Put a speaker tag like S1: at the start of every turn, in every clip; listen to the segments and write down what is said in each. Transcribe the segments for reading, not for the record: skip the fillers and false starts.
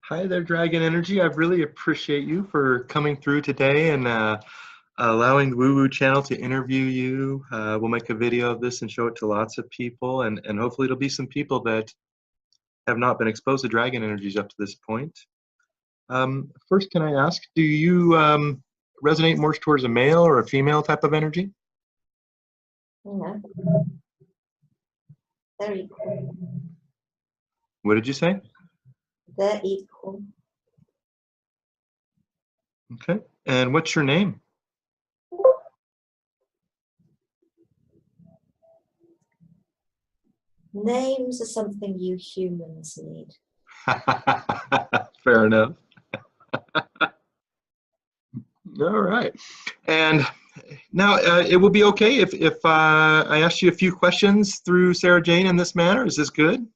S1: Hi there, Dragon Energy. I really appreciate you for coming through today and allowing the Woo Woo channel to interview you. We'll make a video of this and show it to lots of people, and hopefully it'll be some people that have not been exposed to Dragon Energies up to this point. First, can I ask, do you resonate more towards a male or a female type of energy?
S2: Yeah, they're equal.
S1: What did you say?
S2: They're equal.
S1: Okay. And what's your name?
S2: Names are something you humans need.
S1: Fair enough. All right. And now it will be okay if I asked you a few questions through Sara Jane in this manner. Is this good?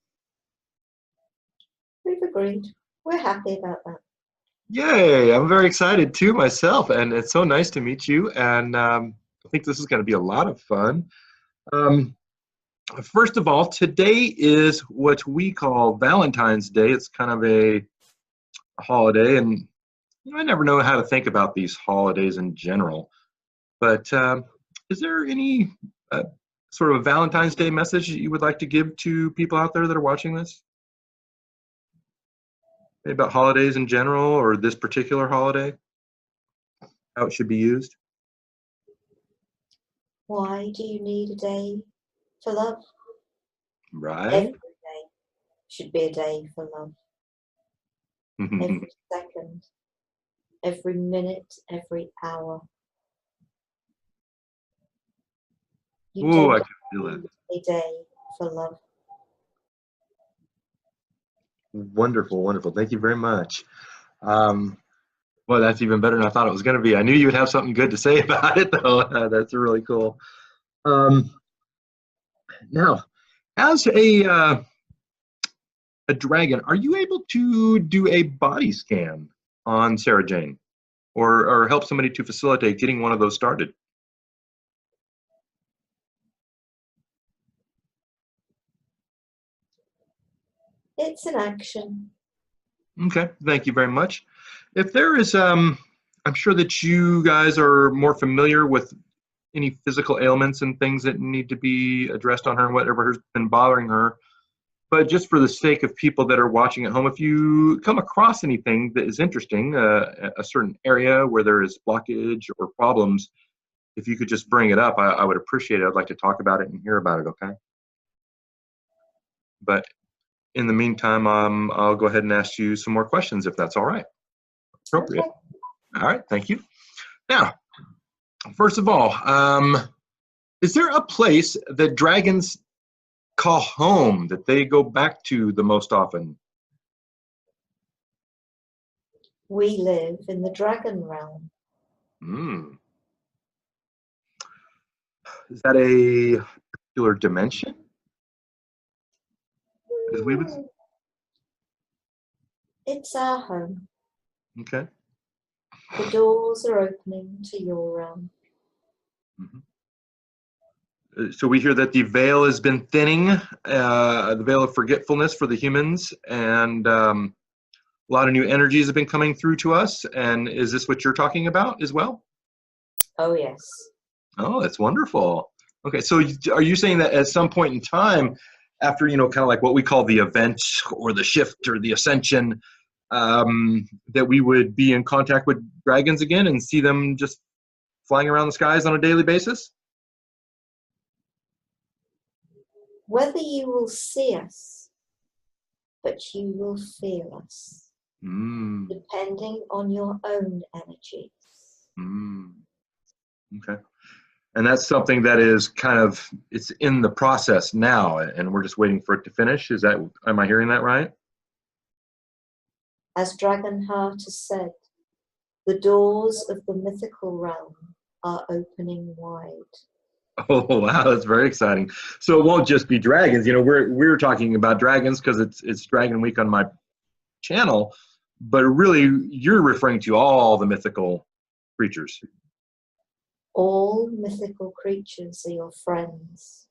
S2: We've agreed. We're happy about that.
S1: Yay! I'm very excited too myself, and it's so nice to meet you. And I think this is going to be a lot of fun. Um, First of all, today is what we call Valentine's Day. It's kind of a holiday, and I never know how to think about these holidays in general. But is there any sort of a Valentine's Day message that you would like to give to people out there that are watching this? Maybe about holidays in general or this particular holiday? How it should be used?
S2: Why do you need a day for love?
S1: Right.
S2: Every day should be a day for love. Every second, every minute, every hour. You
S1: Ooh, I
S2: don't
S1: can feel it.
S2: need a day for love.
S1: Wonderful, wonderful. Thank you very much. Well, that's even better than I thought it was going to be. I knew you would have something good to say about it, though. That's really cool. Now, as a dragon, are you able to do a body scan on Sara Jane, or help somebody to facilitate getting one of those started?
S2: It's an action.
S1: Okay, thank you very much. If there is, I'm sure that you guys are more familiar with any physical ailments and things that need to be addressed on her and whatever has been bothering her. But just for the sake of people that are watching at home, if you come across anything that is interesting, a certain area where there is blockage or problems, if you could just bring it up, I would appreciate it. I'd like to talk about it and hear about it, okay? But in the meantime, I'll go ahead and ask you some more questions if that's all right. Appropriate.
S2: Okay.
S1: All right, thank you. Now, first of all, is there a place that dragons call home that they go back to the most often?
S2: We live in the dragon realm.
S1: Is that a particular dimension? As we would.
S2: It's our home.
S1: Okay.
S2: The doors are opening to your realm.
S1: So we hear that the veil has been thinning, the veil of forgetfulness for the humans, and a lot of new energies have been coming through to us. And is this what you're talking about as well?
S2: Oh, yes.
S1: Oh, that's wonderful. Okay, so are you saying that at some point in time, after, kind of like what we call the event or the shift or the ascension, that we would be in contact with dragons again and see them just flying around the skies on a daily basis?
S2: Whether you will see us, but you will feel us, depending on your own energies.
S1: Okay. And that's something that is kind of, it's in the process now, and we're just waiting for it to finish. Am I hearing that right?
S2: As Dragonheart has said, the doors of the mythical realm are opening wide.
S1: Oh, wow, that's very exciting. So it won't just be dragons. We're talking about dragons because it's Dragon Week on my channel, but really you're referring to all the mythical creatures.
S2: All mythical creatures are your friends.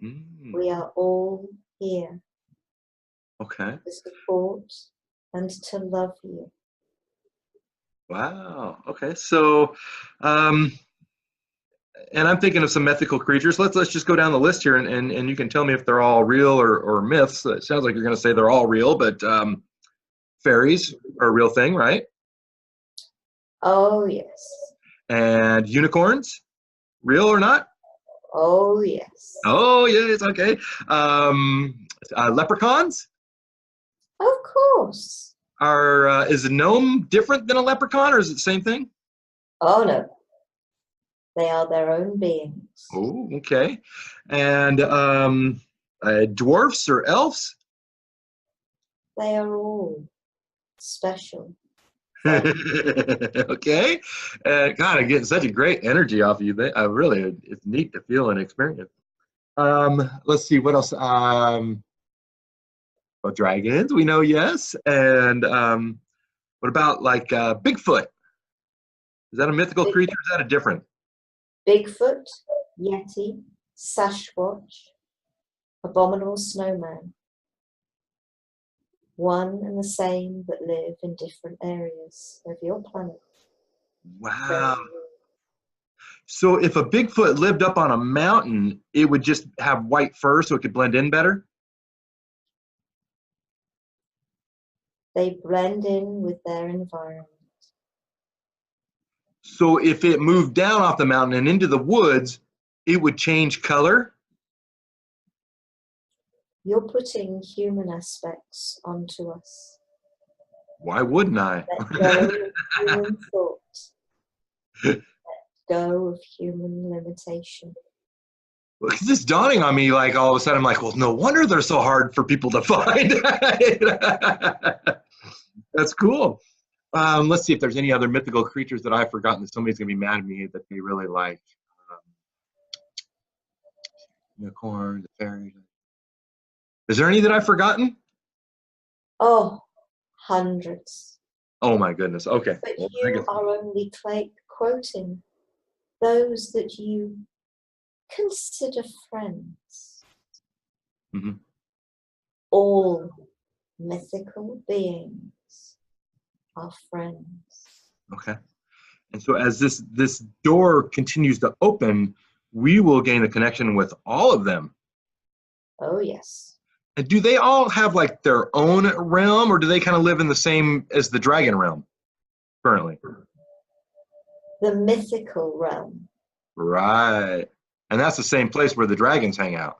S2: We are all here.
S1: Okay.
S2: To support and to love you.
S1: Wow. Okay. So, and I'm thinking of some mythical creatures. Let's just go down the list here, and you can tell me if they're all real or myths. It sounds like you're going to say they're all real, but fairies are a real thing, right?
S2: Oh, yes.
S1: And unicorns, real or not?
S2: Oh, yes.
S1: Oh, yes. Okay. Leprechauns
S2: Of course.
S1: are. Is a gnome different than a leprechaun, or is it the same thing?
S2: Oh, no. They are their own beings.
S1: Oh, okay. And dwarfs or elves?
S2: They are all special. Friends.
S1: Okay. God, I'm getting such a great energy off of you. I really, it's neat to feel and experience. Let's see, what else? Well, dragons, we know, yes. And what about like Bigfoot? Is that a mythical
S2: Big,
S1: creature? Or is that a different?
S2: Bigfoot, Yeti, Sasquatch, Abominable Snowman. One and the same, but live in different areas of your planet.
S1: Wow. So if a Bigfoot lived up on a mountain, it would just have white fur so it could blend in better?
S2: They blend in with their environment.
S1: So if it moved down off the mountain and into the woods, it would change color?
S2: You're putting human aspects onto us.
S1: Why wouldn't I?
S2: Let go of human thought. Let go of human limitation.
S1: It's just dawning on me, like all of a sudden, I'm like, well, no wonder they're so hard for people to find. That's cool. Let's see if there's any other mythical creatures that I've forgotten that somebody's gonna be mad at me that they really like. Um, Unicorn, the fairy. Is there any that I've forgotten?
S2: Oh, hundreds.
S1: Oh my goodness. Okay.
S2: But
S1: Well,
S2: you are only quoting those that you consider friends.
S1: mm-hmm.
S2: All mythical beings are friends.
S1: Okay. And so as this door continues to open, we will gain a connection with all of them.
S2: Oh, yes.
S1: And do they all have like their own realm, or do they kind of live in the same as the dragon realm currently?
S2: The mythical realm.
S1: Right. And that's the same place where the dragons hang out.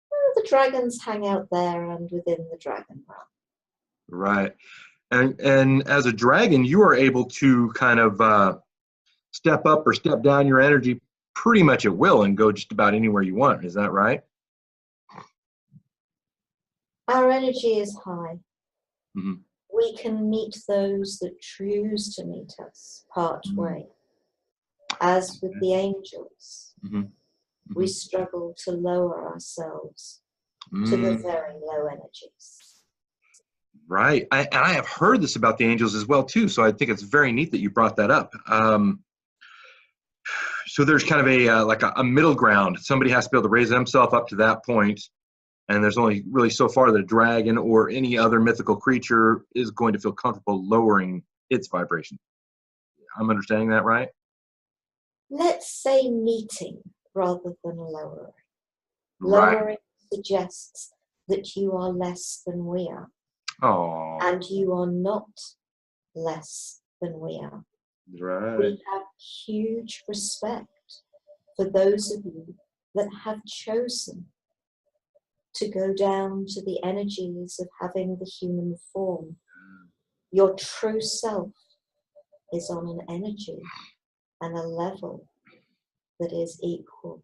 S2: Well, the dragons hang out there and within the dragon realm.
S1: Right. And as a dragon, you are able to kind of step up or step down your energy pretty much at will and go just about anywhere you want. Is that right?
S2: Our energy is high.
S1: Mm-hmm.
S2: We can meet those that choose to meet us part way. As with the angels, we struggle to lower ourselves to the very low energies.
S1: Right. And I have heard this about the angels as well, too. So I think it's very neat that you brought that up. So there's kind of a middle ground. Somebody has to be able to raise themselves up to that point, and there's only really so far that a dragon or any other mythical creature is going to feel comfortable lowering its vibration. I'm understanding that right?
S2: Let's say meeting rather than lowering.
S1: Right.
S2: Lowering suggests that you are less than we are.
S1: Oh.
S2: And you are not less than we are.
S1: Right.
S2: We have huge respect for those of you that have chosen to go down to the energies of having the human form. Your true self is on an energy and a level that is equal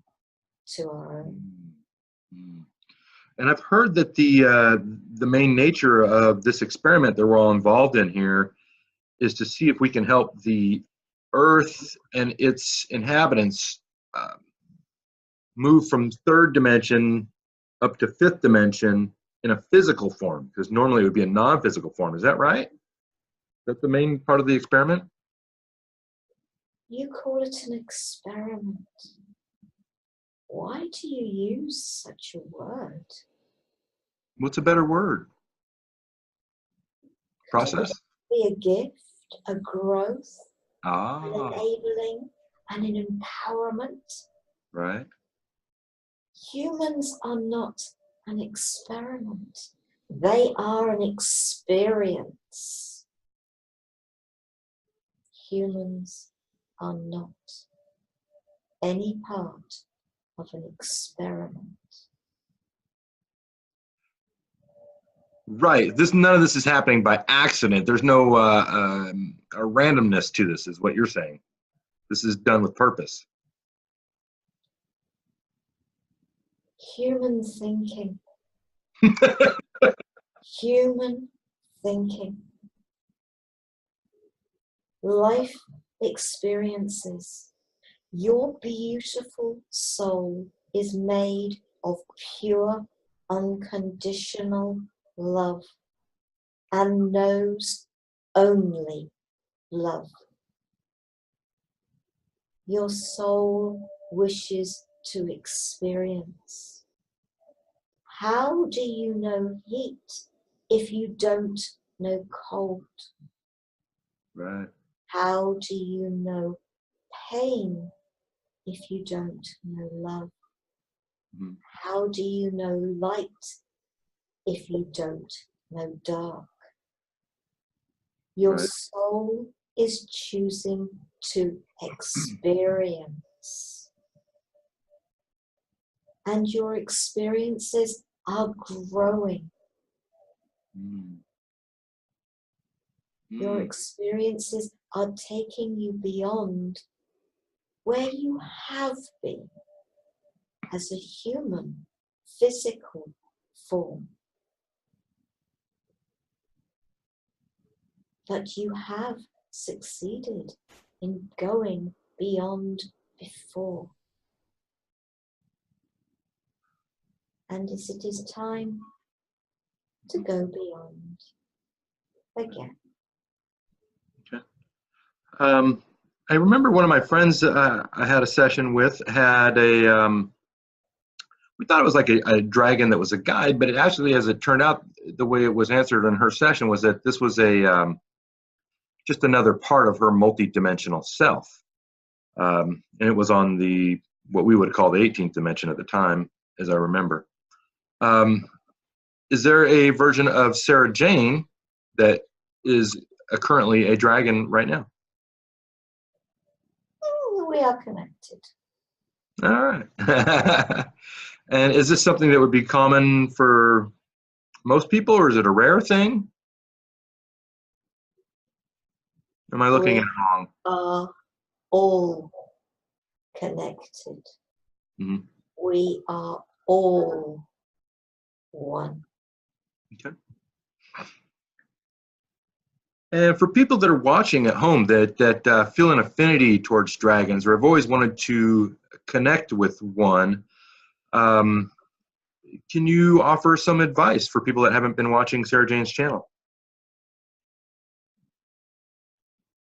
S2: to our own.
S1: And I've heard that the main nature of this experiment that we're all involved in here is to see if we can help the Earth and its inhabitants move from third dimension up to fifth dimension in a physical form, because normally it would be a non-physical form. Is that right? Is that the main part of the experiment?
S2: You call it an experiment. Why do you use such a word?
S1: What's a better word? process?
S2: Be a gift, a growth, an
S1: Ah,
S2: enabling, and an empowerment.
S1: right.
S2: Humans are not an experiment. They are an experience. Humans are not any part of an experiment.
S1: Right. None of this is happening by accident. There's no a randomness to this, is what you're saying. This is done with purpose.
S2: Human thinking. Human thinking. Life experiences. Your beautiful soul is made of pure, unconditional love and knows only love. Your soul wishes to experience. How do you know heat if you don't know cold?
S1: Right.
S2: How do you know pain if you don't know love?
S1: Mhm.
S2: How do you know light if you don't know dark? Your
S1: Right.
S2: soul is choosing to experience. And your experiences are growing.
S1: Mm.
S2: Your
S1: Mm.
S2: experiences are taking you beyond where you have been as a human, physical form. But you have succeeded in going beyond before. And as it is time to go beyond again.
S1: Okay. I remember one of my friends I had a session with had we thought it was like a dragon that was a guide, but it actually, as it turned out, the way it was answered in her session was that this was just another part of her multidimensional self. And it was on what we would call the 18th dimension at the time, as I remember. Um, is there a version of Sara Jane that is currently a dragon right now?
S2: We are connected.
S1: All right. And is this something that would be common for most people, or is it a rare thing? Am I looking at
S2: We
S1: it wrong?
S2: are all connected.
S1: Mm-hmm.
S2: We are all one.
S1: Okay. And for people that are watching at home that feel an affinity towards dragons or have always wanted to connect with one, um, can you offer some advice for people that haven't been watching Sara Jane's channel?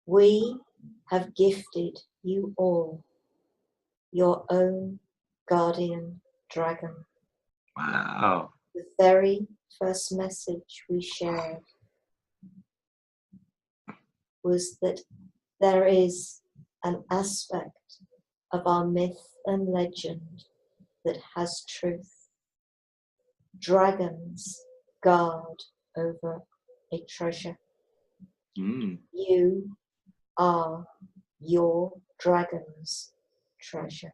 S2: We have gifted you all your own guardian dragon.
S1: Wow.
S2: The very first message we shared was that there is an aspect of our myth and legend that has truth. Dragons guard over a treasure.
S1: Mm.
S2: You are your dragon's treasure.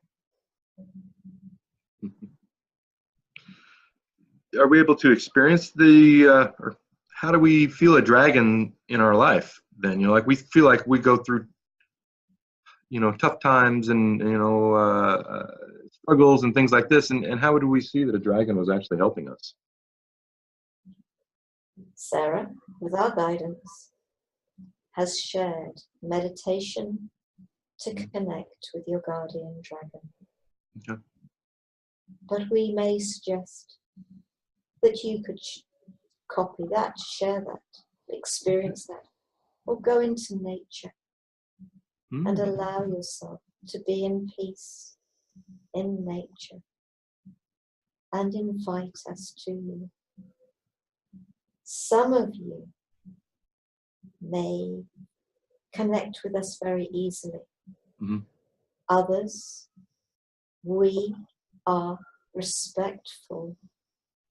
S1: Are we able to experience or how do we feel a dragon in our life then? Like we feel like we go through, tough times and, struggles and things like this. And how do we see that a dragon was actually helping us?
S2: Sara, with our guidance, has shared meditation to connect with your guardian dragon.
S1: Okay.
S2: But we may suggest that you could copy that, share that, experience that, or go into nature and allow yourself to be in peace in nature and invite us to you. Some of you may connect with us very easily.
S1: Mm-hmm.
S2: Others, we are respectful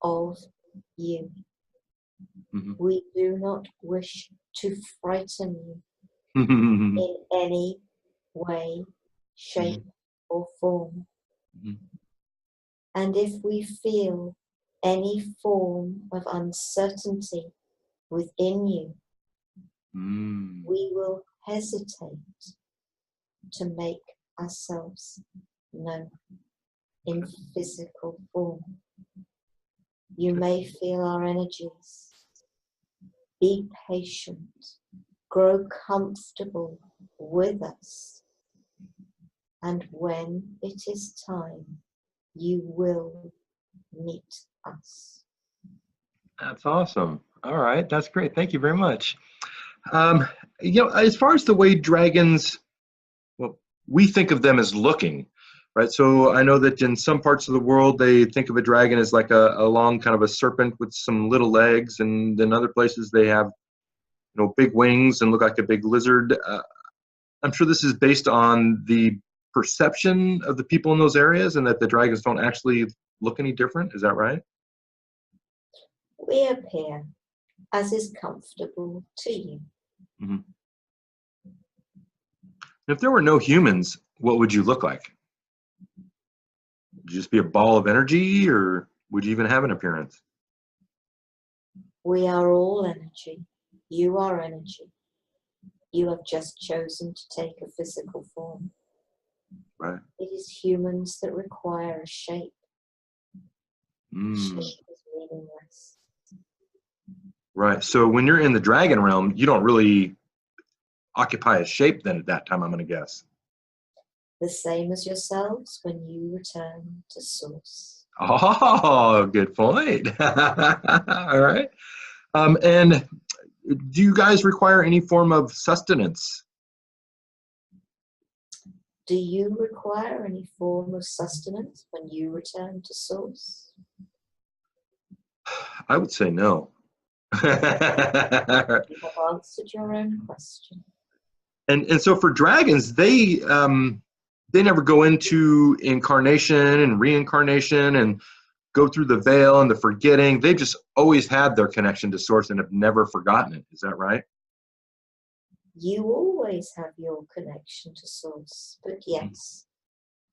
S2: of you.
S1: Mm-hmm.
S2: We do not wish to frighten you
S1: Mm-hmm.
S2: in any way, shape, or form.
S1: Mm-hmm.
S2: And if we feel any form of uncertainty within you, we will hesitate to make ourselves known in physical form. You may feel our energies. Be patient. Grow comfortable with us. And when it is time, you will meet us.
S1: That's awesome. All right, that's great. Thank you very much. Um, as far as the way dragons, well, we think of them as looking, right? So I know that in some parts of the world, they think of a dragon as like a long kind of a serpent with some little legs, and in other places they have, big wings and look like a big lizard. I'm sure this is based on the perception of the people in those areas, and that the dragons don't actually look any different. Is that right?
S2: We appear as is comfortable to you.
S1: Mm-hmm. If there were no humans, what would you look like? Would you just be a ball of energy, or would you even have an appearance?
S2: We are all energy. You are energy. You have just chosen to take a physical form.
S1: Right.
S2: It is humans that require a shape. Shape is meaningless.
S1: Right. So when you're in the dragon realm, you don't really occupy a shape then at that time, I'm going to guess.
S2: The same as yourselves when you return to source.
S1: Oh, good point. All right. And do you guys require any form of sustenance?
S2: Do you require any form of sustenance when you return to source?
S1: I would say no.
S2: You have answered your own question.
S1: And so for dragons, they never go into incarnation and reincarnation and go through the veil and the forgetting. They've just always had their connection to source and have never forgotten it. Is that right?
S2: You always have your connection to source, but yes,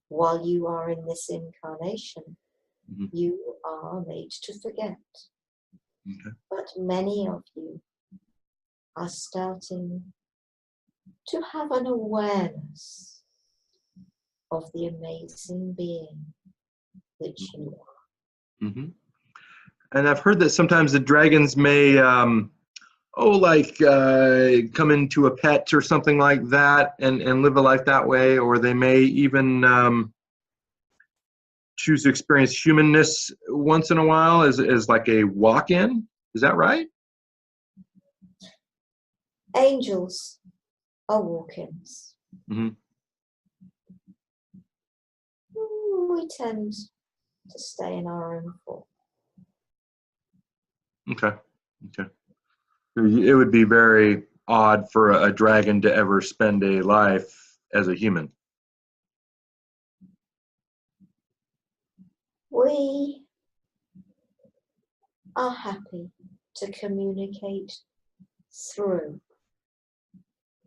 S2: while you are in this incarnation, you are made to forget. Okay. But many of you are starting to have an awareness of the amazing being that you are.
S1: Mm-hmm. And I've heard that sometimes the dragons may, come into a pet or something like that and live a life that way, or they may even choose to experience humanness once in a while as like a walk-in. Is that right?
S2: Angels are walk-ins.
S1: Mm-hmm.
S2: We tend to stay in our own form.
S1: Okay. It would be very odd for a dragon to ever spend a life as a human.
S2: We are happy to communicate through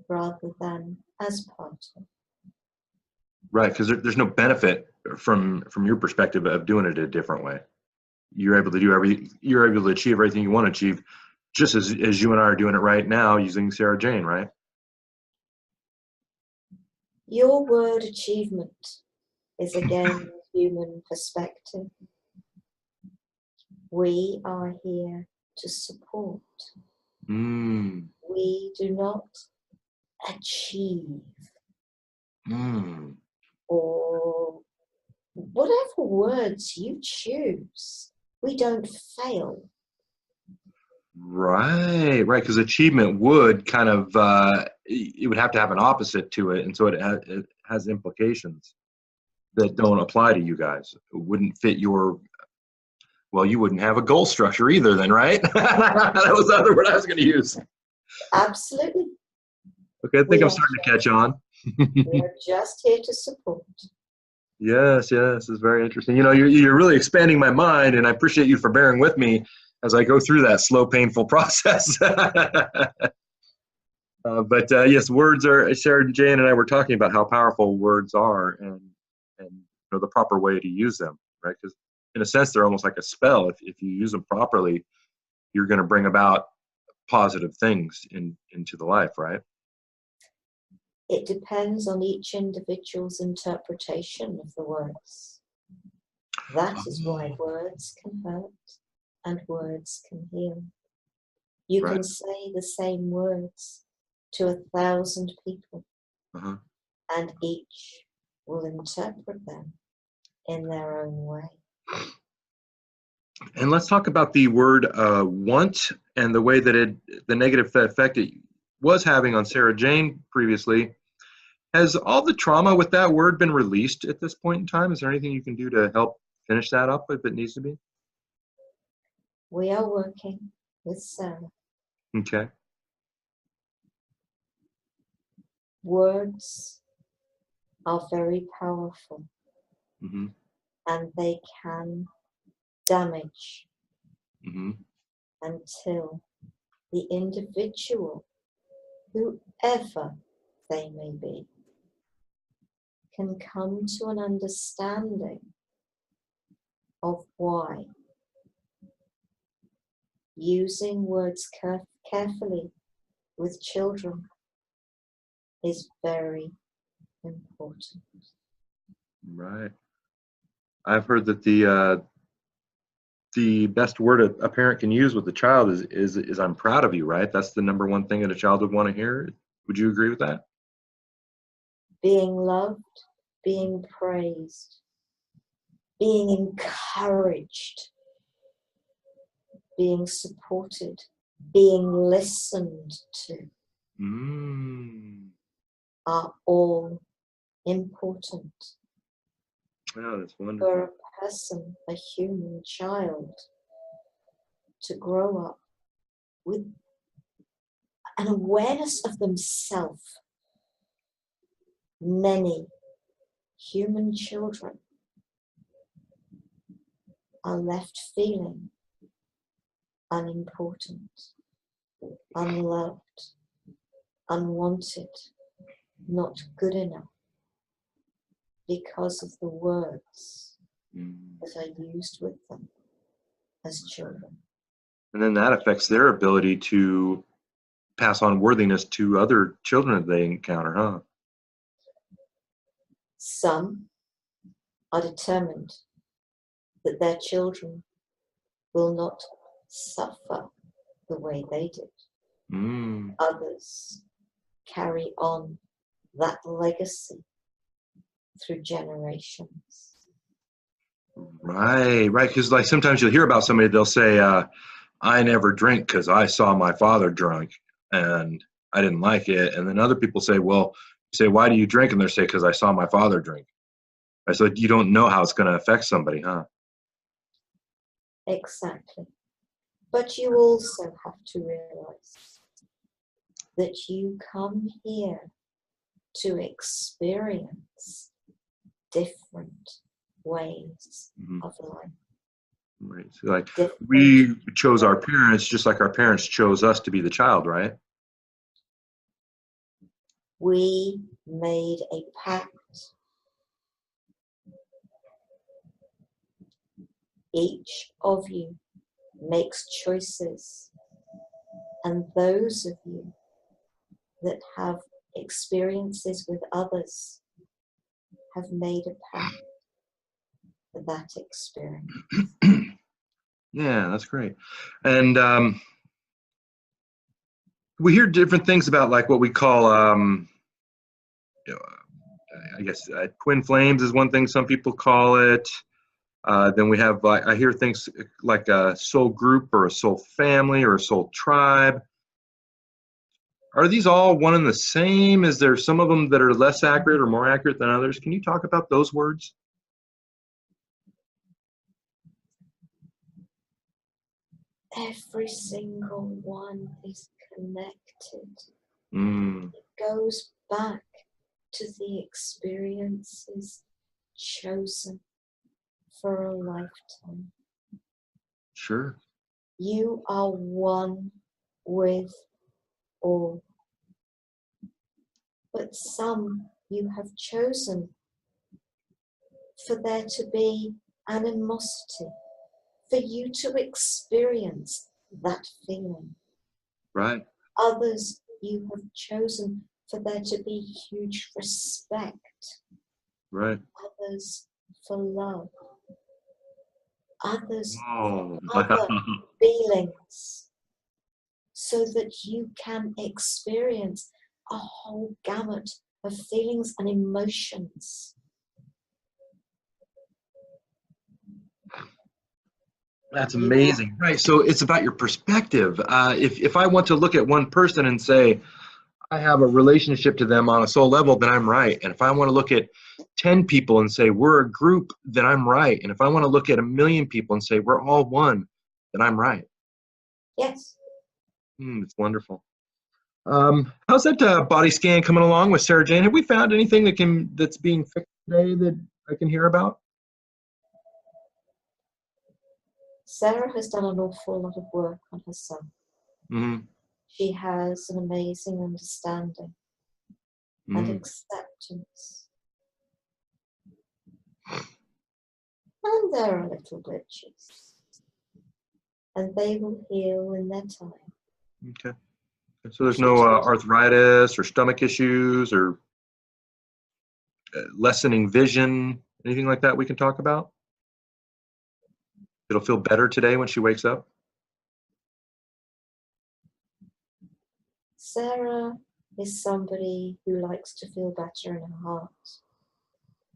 S2: rather than as part of.
S1: Right, because there's no benefit from your perspective of doing it a different way. You're able to achieve everything you want to achieve, just as you and I are doing it right now using Sara Jane, right?
S2: Your word achievement is again human perspective. We are here to support. We do not achieve or whatever words you choose. We don't fail.
S1: Right, because achievement would kind of it would have to have an opposite to it, and so it has implications that don't apply to you guys. It wouldn't fit your. Well, you wouldn't have a goal structure either, then, right? That was the other word I was going to use.
S2: Absolutely.
S1: Okay, I think
S2: We
S1: I'm
S2: are
S1: starting to catch
S2: just,
S1: on.
S2: we are just here to support.
S1: Yes, yes, it's very interesting. You know, you're really expanding my mind, and I appreciate you for bearing with me as I go through that slow, painful process. But yes, words are. Sarah Jane and I were talking about how powerful words are, and you know the proper way to use them, right? Because in a sense, they're almost like a spell. If you use them properly, you're going to bring about positive things into the life, right?
S2: It depends on each individual's interpretation of the words. That is why words can hurt and words can heal. You
S1: Right.
S2: can say the same words to 1,000 people,
S1: Uh-huh.
S2: and each will interpret them in their own way.
S1: And let's talk about the word want and the way that the negative effect it was having on Sarah Jane previously. Has all the trauma with that word been released at this point in time? Is there anything you can do to help finish that up if it needs to be?
S2: We are working with Sarah.
S1: Okay.
S2: Words are very powerful,
S1: Mm-hmm.
S2: and they can damage
S1: Mm-hmm.
S2: until the individual, whoever they may be, can come to an understanding of why using words carefully with children is very important.
S1: Right. I've heard that the best word a parent can use with a child is I'm proud of you, right? That's the number one thing that a child would want to hear. Would you agree with that?
S2: Being loved, being praised, being encouraged, being supported, being listened to
S1: Mm.
S2: are all important
S1: Oh, that's
S2: for
S1: wonderful.
S2: a person, a human child, to grow up with an awareness of themselves. Many human children are left feeling unimportant, unloved, unwanted, not good enough because of the words
S1: Mm.
S2: that are used with them as children.
S1: And then that affects their ability to pass on worthiness to other children that they encounter, huh?
S2: Some are determined that their children will not suffer the way they did.
S1: Mm.
S2: Others carry on that legacy through generations.
S1: Right, right. Because like sometimes you'll hear about somebody, they'll say, "I never drink because I saw my father drunk and I didn't like it." And then other people say, "Well, you say why do you drink?" And they say, "Because I saw my father drink." I said, "You don't know how it's going to affect somebody, huh?"
S2: Exactly. But you also have to realize that you come here to experience different ways
S1: Mhm.
S2: of life.
S1: Right. So like
S2: Different
S1: we chose our
S2: ways.
S1: parents just like our parents chose us to be the child, right?
S2: We made a pact. Each of you makes choices, and those of you that have experiences with others have made a pact for that experience.
S1: Yeah, that's great. And we hear different things about like what we call you know, I guess twin flames is one thing some people call it. Then we have like I hear things like a soul group or a soul family or a soul tribe. Are these all one and the same? Is there some of them that are less accurate or more accurate than others? Can you talk about those words?
S2: Every single one is connected.
S1: Mm.
S2: It goes back to the experiences chosen for a lifetime.
S1: Sure.
S2: You are one with all. But some you have chosen for there to be animosity, for you to experience that feeling.
S1: Right.
S2: Others you have chosen for there to be huge respect.
S1: Right.
S2: Others for love. Others
S1: Oh,
S2: for other feelings, so that you can experience a whole gamut of feelings and emotions.
S1: That's amazing. Right. So it's about your perspective. If I want to look at one person and say, I have a relationship to them on a soul level, then I'm right. And if I want to look at 10 people and say we're a group, then I'm right. And if I want to look at 1,000,000 people and say we're all one, then I'm right.
S2: Yes.
S1: It's wonderful. How's that body scan coming along with Sara Jane? Have we found anything that's being fixed today that I can hear about?
S2: Sarah has done an awful lot of work on herself.
S1: Mm-hmm.
S2: She has an amazing understanding and acceptance. And there are little glitches. And they will heal in their time.
S1: Okay. So there's no arthritis or stomach issues or lessening vision, anything like that we can talk about? It'll feel better today when she wakes up?
S2: Sarah is somebody who likes to feel better in her heart.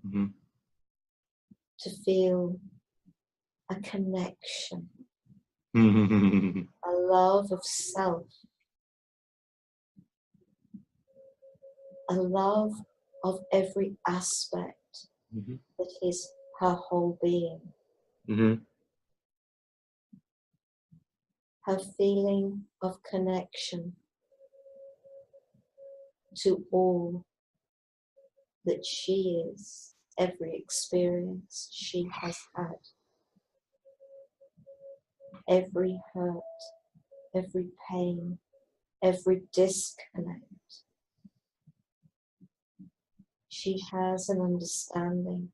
S1: Mm-hmm.
S2: To feel a connection,
S1: Mm-hmm.
S2: a love of self, a love of every aspect that is her whole being.
S1: Mm-hmm.
S2: Her feeling of connection to all that she is, every experience she has had, every hurt, every pain, every disconnect. She has an understanding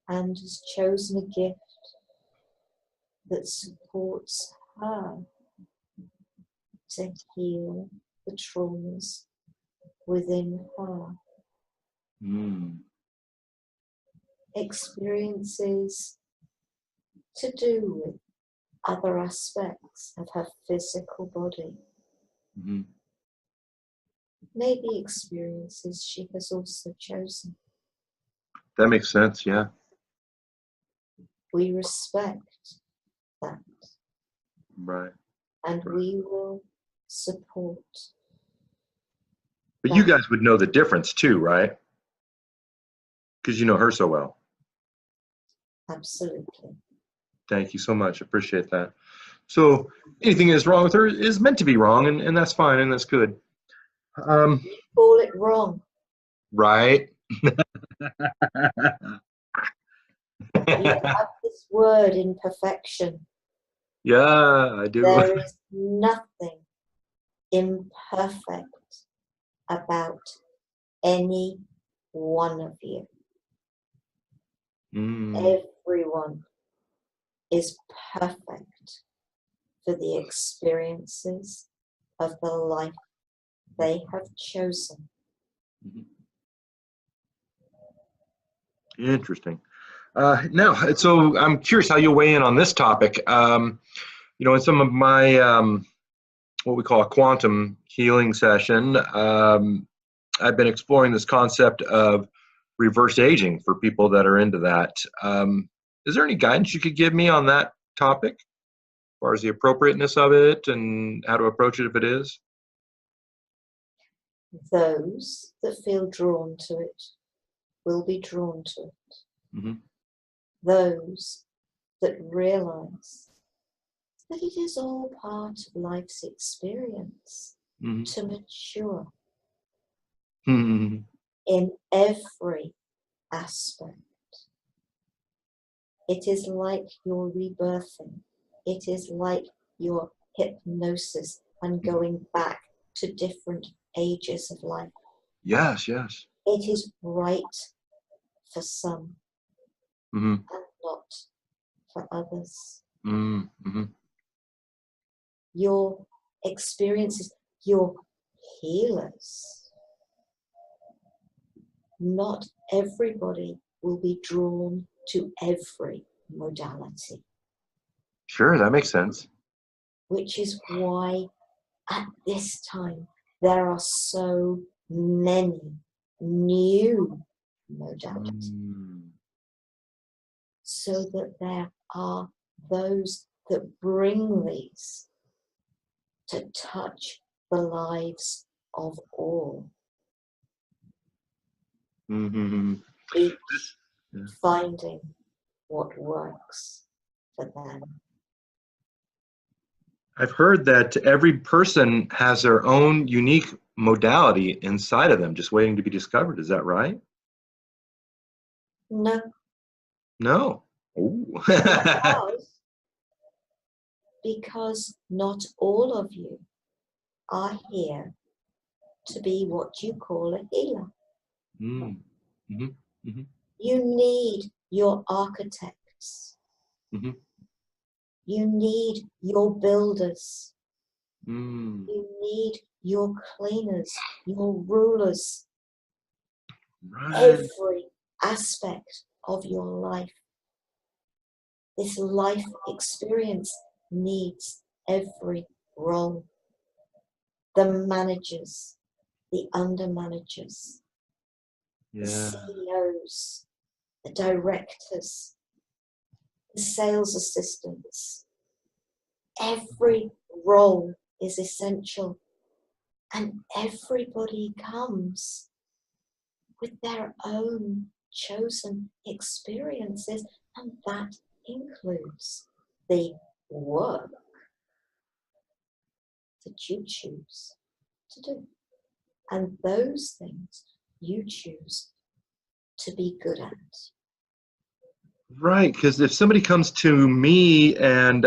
S2: and has chosen a gift that supports her to heal the traumas within her. Experiences to do with other aspects of her physical body. Maybe experiences she has also chosen.
S1: That makes sense, yeah.
S2: We respect that.
S1: Right.
S2: And we will support.
S1: But you guys would know the difference too, right? Because you know her so well.
S2: Absolutely.
S1: Thank you so much. Appreciate that. So anything that is wrong with her is meant to be wrong, and that's fine, and that's good.
S2: You call it wrong.
S1: Right.
S2: You have this word, imperfection.
S1: Yeah, I do.
S2: There is nothing imperfect about any one of you. Everyone is perfect for the experiences of the life they have chosen.
S1: Interesting. Now, so I'm curious how you'll weigh in on this topic. In some of my what we call a quantum healing session, I've been exploring this concept of reverse aging for people that are into that. Is there any guidance you could give me on that topic, as far as the appropriateness of it and how to approach it if it is?
S2: Those that feel drawn to it will be drawn to it. Those that realize that it is all part of life's experience to mature in every aspect. It is like your rebirthing. It is like your hypnosis and going back to different ages of life.
S1: Yes, yes.
S2: It is right for some and not for others. Your experiences, your healers. Not everybody will be drawn to every modality.
S1: Sure, that makes sense.
S2: Which is why at this time there are so many new modalities. So that there are those that bring these to touch the lives of all. Each finding what works for them.
S1: I've heard that every person has their own unique modality inside of them, just waiting to be discovered. Is that right?
S2: No.
S1: No.
S2: Because not all of you are here to be what you call a healer. You need your architects. You need your builders. You need your cleaners, your rulers. Every aspect of your life. This life experience needs every role. The managers, the under managers, the CEOs, the directors, the sales assistants. Every role is essential, and everybody comes with their own chosen experiences, and that includes the work that you choose to do. And those things you choose to be good at.
S1: Right, because if somebody comes to me and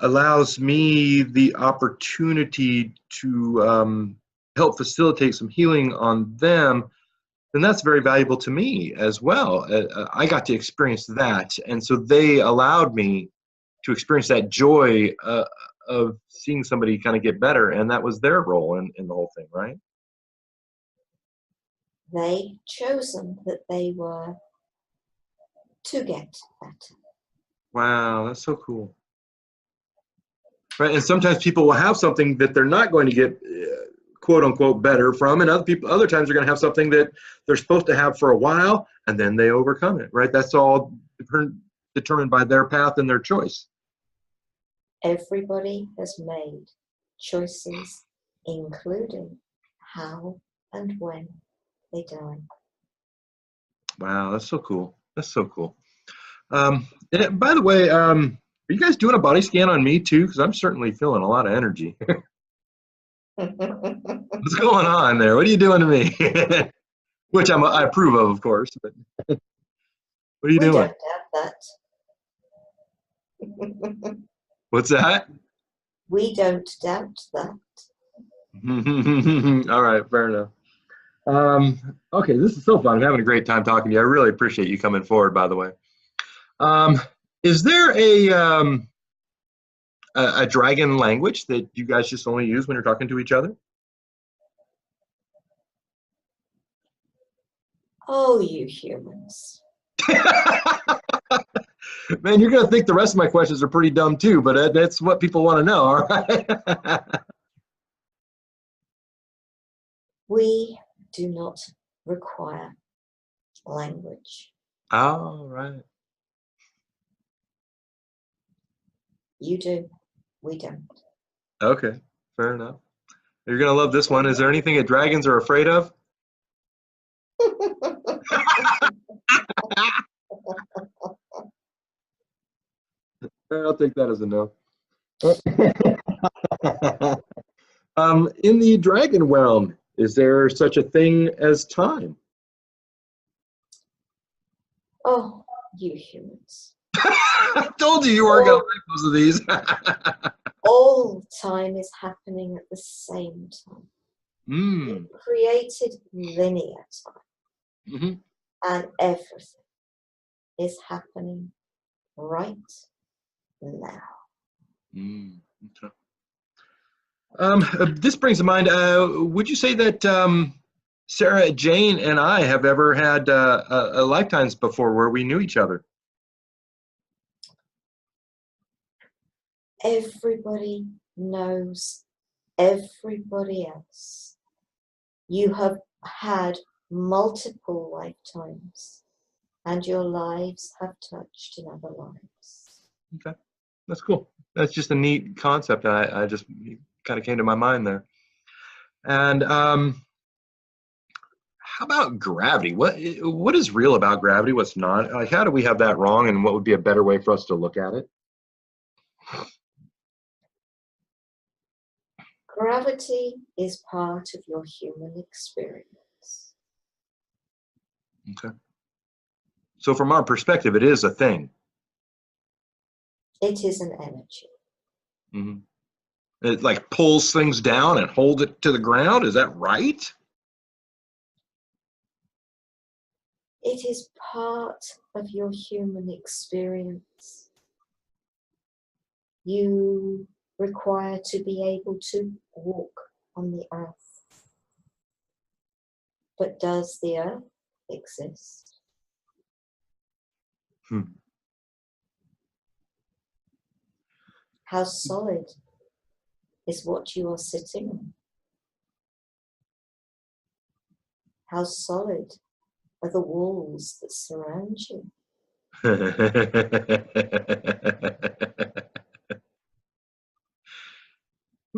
S1: allows me the opportunity to help facilitate some healing on them, then that's very valuable to me as well. I got to experience that, and so they allowed me to experience that joy of seeing somebody kind of get better, and that was their role in the whole thing, right?
S2: They chosen that they were to get better.
S1: Wow, that's so cool. Right, and sometimes people will have something that they're not going to get quote unquote better from, and other times they're going to have something that they're supposed to have for a while, and then they overcome it. Right, that's all determined by their path and their choice.
S2: Everybody has made choices, including how and when they die.
S1: Wow, that's so cool. That's so cool. And by the way, are you guys doing a body scan on me too? Because I'm certainly feeling a lot of energy. What's going on there? What are you doing to me? Which I approve of course. But what are you doing?
S2: We don't doubt that.
S1: What's that?
S2: We don't doubt that.
S1: All right, fair enough. Okay, this is so fun. I'm having a great time talking to you. I really appreciate you coming forward, by the way. Is there a dragon language that you guys just only use when you're talking to each other?
S2: Oh, you humans.
S1: Man, you're going to think the rest of my questions are pretty dumb too, but that's what people want to know, all right?
S2: We do not require language.
S1: All right.
S2: You do. We don't.
S1: Okay, fair enough. You're going to love this one. Is there anything that dragons are afraid of? I'll take that as a no. In the dragon realm, is there such a thing as time?
S2: Oh, you humans.
S1: I told you you weren't going to like most of these.
S2: All time is happening at the same time.
S1: Mm.
S2: You created linear time,
S1: Mm-hmm.
S2: and everything is happening right now.
S1: Mm. Okay. This brings to mind, would you say that Sara Jane and I have ever had lifetimes before where we knew each other?
S2: Everybody knows everybody else. You have had multiple lifetimes, and your lives have touched in other lives.
S1: Okay, that's cool. That's just a neat concept. I just kind of came to my mind there. And how about gravity? What is real about gravity? What's not? Like, how do we have that wrong? And what would be a better way for us to look at it?
S2: Gravity is part of your human experience.
S1: Okay. So from our perspective, it is a thing.
S2: It is an energy.
S1: Mm-hmm. It like pulls things down and holds it to the ground. Is that right?
S2: It is part of your human experience. You require to be able to walk on the earth. But does the earth exist?
S1: Hmm.
S2: How solid is what you are sitting on? How solid are the walls that surround you?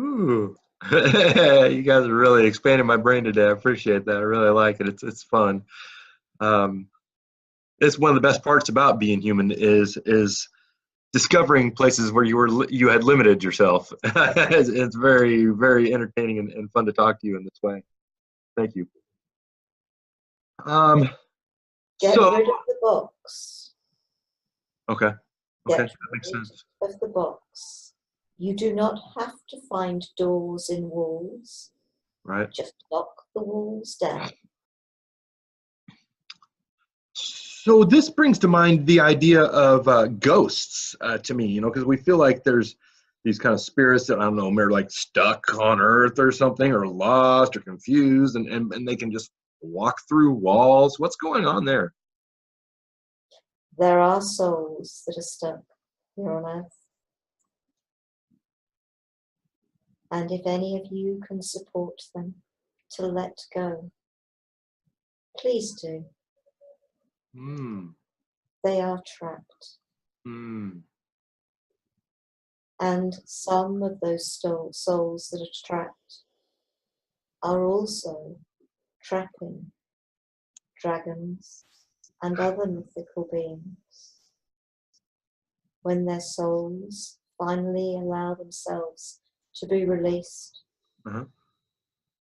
S1: Ooh. You guys are really expanding my brain today. I appreciate that. I really like it. It's fun. Um, it's one of the best parts about being human is discovering places where you had limited yourself. It's very, very entertaining and fun to talk to you in this way. Thank you. Um,
S2: Get
S1: so
S2: rid of the box.
S1: okay,
S2: Get
S1: that makes
S2: rid
S1: sense.
S2: of the box. You do not have to find doors in walls.
S1: Right.
S2: Just knock the walls down.
S1: So this brings to mind the idea of ghosts to me, because we feel like there's these kind of spirits that, I don't know, they're like stuck on Earth or something, or lost or confused, and they can just walk through walls. What's going on there?
S2: There are souls that are stuck here on earth. And if any of you can support them to let go, please do.
S1: Hmm.
S2: They are trapped.
S1: Hmm.
S2: And some of those souls that are trapped are also trapping dragons and other mythical beings. When their souls finally allow themselves to be released,
S1: Uh-huh.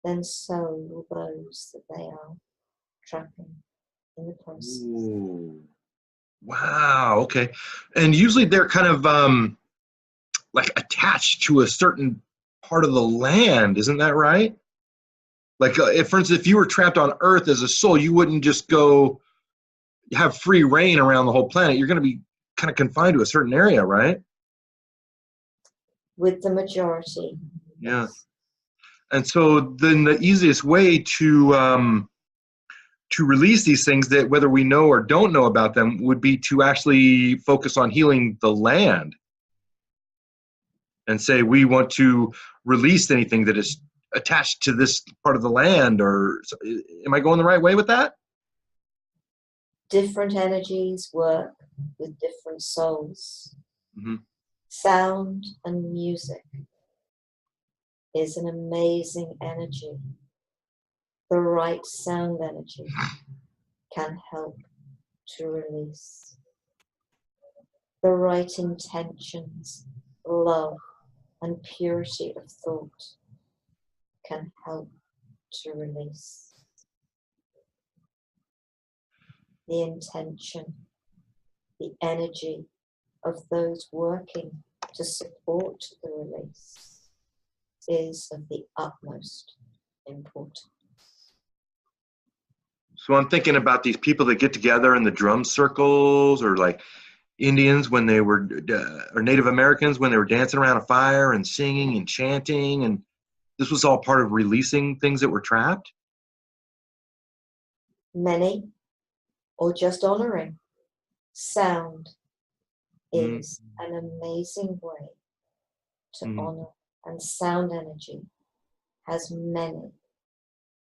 S2: then so will those that they are trapping in the process.
S1: Ooh. Wow. Okay. And usually they're kind of like attached to a certain part of the land, isn't that right? Like, if, for instance, if you were trapped on Earth as a soul, you wouldn't just go have free reign around the whole planet. You're going to be kind of confined to a certain area, right?
S2: With the majority.
S1: Yeah.
S2: Yes.
S1: And so then the easiest way to release these things, that whether we know or don't know about them, would be to actually focus on healing the land and say we want to release anything that is attached to this part of the land. Or am I going the right way with that?
S2: Different energies work with different souls.
S1: Mm-hmm.
S2: Sound and music is an amazing energy. The right sound energy can help to release. the right intentions, love, and purity of thought can help to release. The intention, the energy of those working to support the release is of the utmost importance.
S1: So I'm thinking about these people that get together in the drum circles, or like Indians when they were, or Native Americans when they were dancing around a fire and singing and chanting, and this was all part of releasing things that were trapped.
S2: Many, or just honoring, sound is an amazing way to honor, and sound energy has many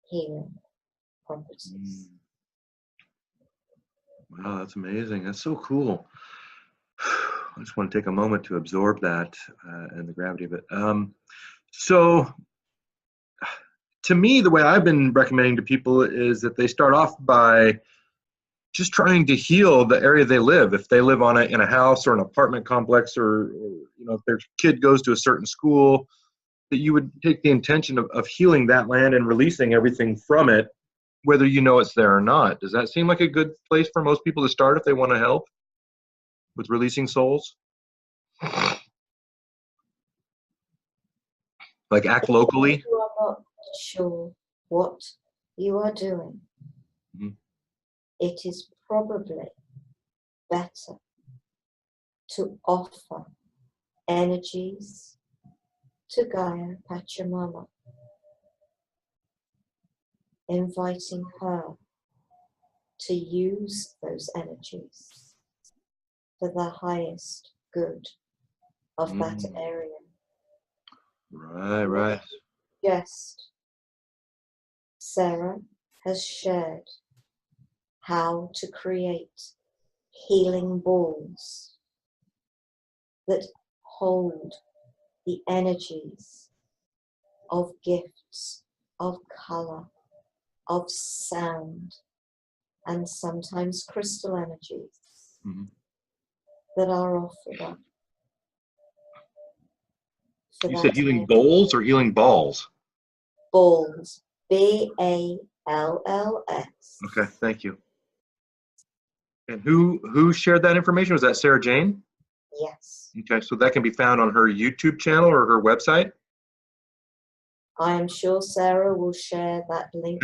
S2: healing properties.
S1: Wow, that's amazing. That's so cool. I just want to take a moment to absorb that and the gravity of it. So to me, the way I've been recommending to people is that they start off by just trying to heal the area they live. If they live in a house or an apartment complex, or if their kid goes to a certain school, that you would take the intention of healing that land and releasing everything from it, whether you know it's there or not. Does that seem like a good place for most people to start if they want to help with releasing souls? Like act locally?
S2: If you are not sure what you are doing, it is probably better to offer energies to Gaia Pachamama, inviting her to use those energies for the highest good of that area.
S1: Right.
S2: Yes, Sarah has shared how to create healing balls that hold the energies of gifts, of color, of sound, and sometimes crystal energies that are offered up.
S1: You said healing bowls or healing balls?
S2: Balls. BALLS.
S1: Okay, thank you. And who shared that information? Was that Sara Jane?
S2: Yes.
S1: Okay, so that can be found on her YouTube channel or her website?
S2: I am sure Sarah will share that link.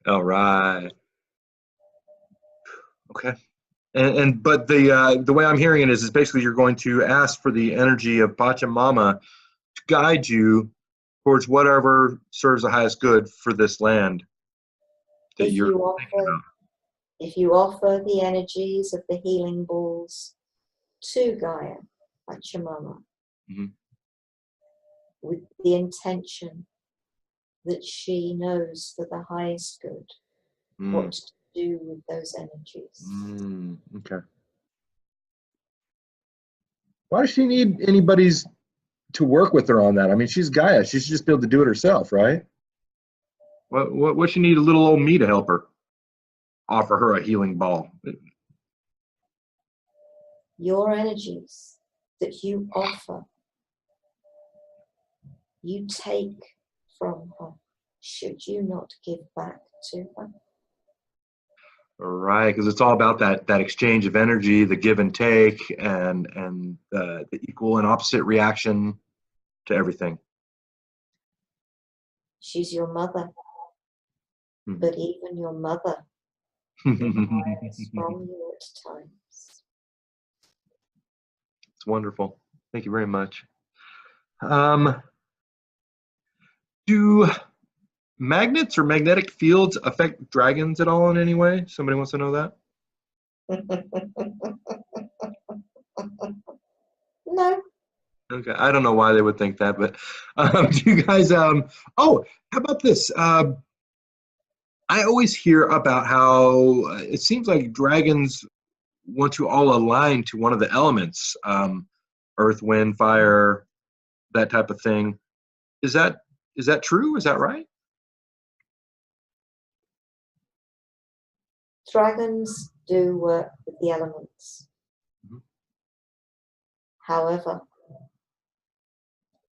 S1: All right. Okay. But the way I'm hearing it is basically you're going to ask for the energy of Pachamama to guide you towards whatever serves the highest good for this land that you're thinking about.
S2: If you offer the energies of the healing balls to Gaia Pachamama, with the intention that she knows for the highest good what to do with those energies.
S1: Okay. Why does she need anybody's to work with her on that? I mean, she's Gaia. She should just be able to do it herself, right? What she need a little old me to help her? Offer her a healing ball.
S2: Your energies that you offer, you take from her. Should you not give back to her?
S1: Right, because it's all about that exchange of energy, the give and take, and the equal and opposite reaction to everything.
S2: She's your mother, but even your mother requires from you at times.
S1: It's wonderful. Thank you very much. Do magnets or magnetic fields affect dragons at all in any way? Somebody wants to know that?
S2: No.
S1: Okay, I don't know why they would think that, but do you guys, oh, how about this? I always hear about how it seems like dragons want to all align to one of the elements, earth, wind, fire, that type of thing. Is that true? Is that right?
S2: Dragons do work with the elements. However,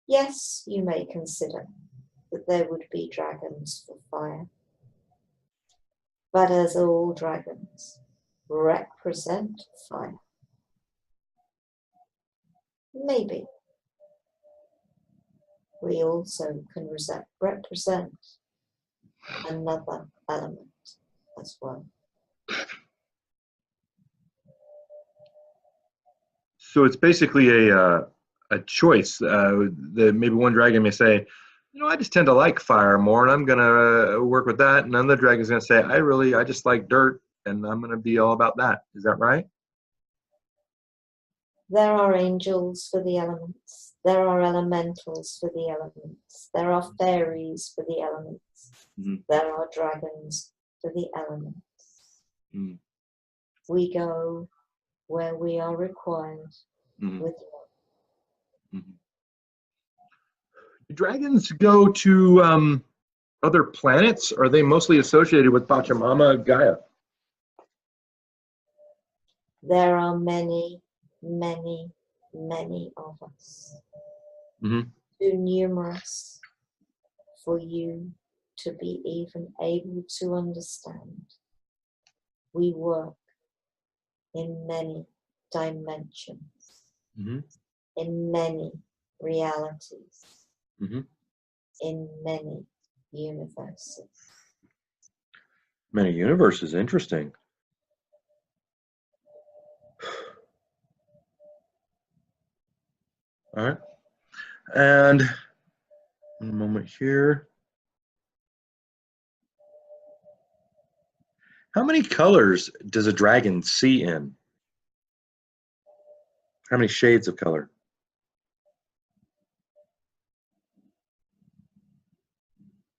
S2: yes, you may consider that there would be dragons for fire. But as all dragons represent fire, maybe we also can represent another element as well.
S1: So it's basically a choice. Maybe one dragon may say, you know, I just tend to like fire more, and I'm gonna work with that. And another dragon's gonna say, I just like dirt, and I'm gonna be all about that. Is that right?
S2: There are angels for the elements. There are elementals for the elements. There are fairies for the elements.
S1: Mm-hmm.
S2: There are dragons for the elements.
S1: Mm-hmm.
S2: We go where we are required
S1: Mm-hmm.
S2: with love.
S1: Mm-hmm. Do dragons go to other planets? Or are they mostly associated with Pachamama Gaia?
S2: There are many, many, many of us.
S1: Mm-hmm.
S2: Too numerous for you to be even able to understand. We work in many dimensions,
S1: Mm-hmm.
S2: in many realities,
S1: Mm-hmm.
S2: in many universes.
S1: Many universes, interesting. All right. And one moment here. How many colors does a dragon see in? How many shades of color?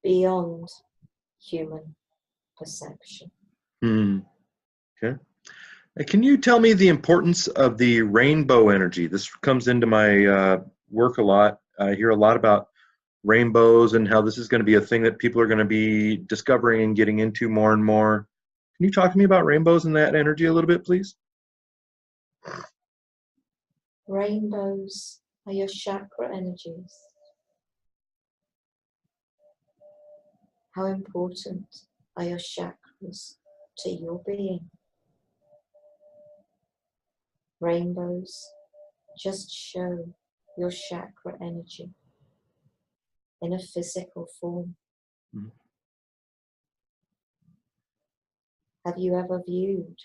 S2: Beyond human perception.
S1: Okay. Can you tell me the importance of the rainbow energy? This comes into my work a lot. I hear a lot about rainbows and how this is going to be a thing that people are going to be discovering and getting into more and more. Can you talk to me about rainbows and that energy a little bit, please?
S2: Rainbows are your chakra energies. How important are your chakras to your being? Rainbows just show your chakra energy in a physical form.
S1: Mm-hmm.
S2: Have you ever viewed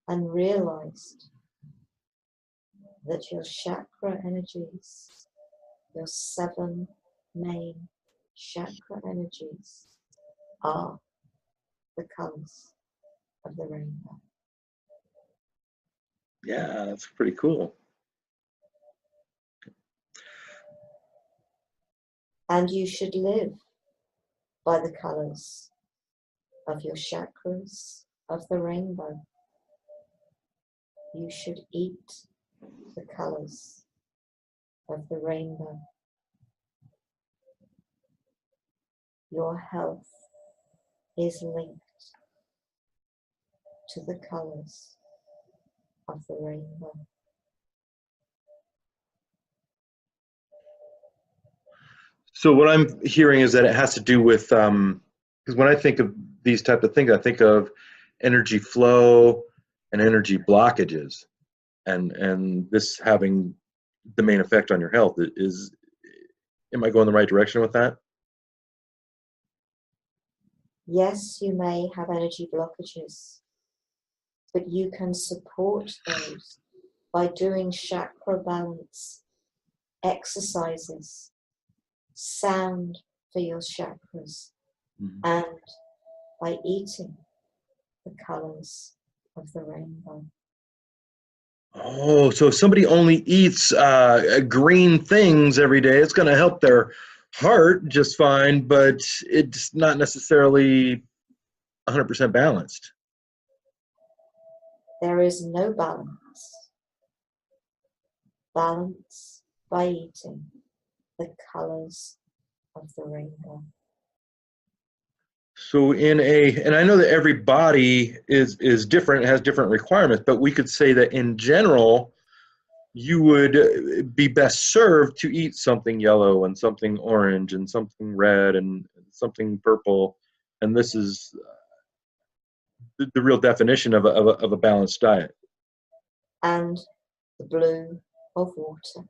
S2: and realized that your chakra energies, your 7 main chakra energies, are the colors of the rainbow?
S1: Yeah, that's pretty cool.
S2: And you should live by the colors of your chakras of the rainbow. You should eat the colors of the rainbow. Your health is linked to the colors of the rainbow.
S1: So what I'm hearing is that it has to do with, because when I think of these type of things, I think of energy flow and energy blockages, and this having the main effect on your health. Am I going the right direction with that?
S2: Yes, you may have energy blockages, but you can support those by doing chakra balance exercises, sound for your chakras,
S1: Mm-hmm.
S2: and by eating the colors of the rainbow.
S1: Oh, so if somebody only eats green things every day, it's going to help their heart just fine, but it's not necessarily 100% balanced.
S2: There is no balance. Balance by eating the colors of the rainbow.
S1: So and I know that every body is different, has different requirements, but we could say that in general, you would be best served to eat something yellow and something orange and something red and something purple. And this is the real definition of a balanced diet.
S2: And the blue of water.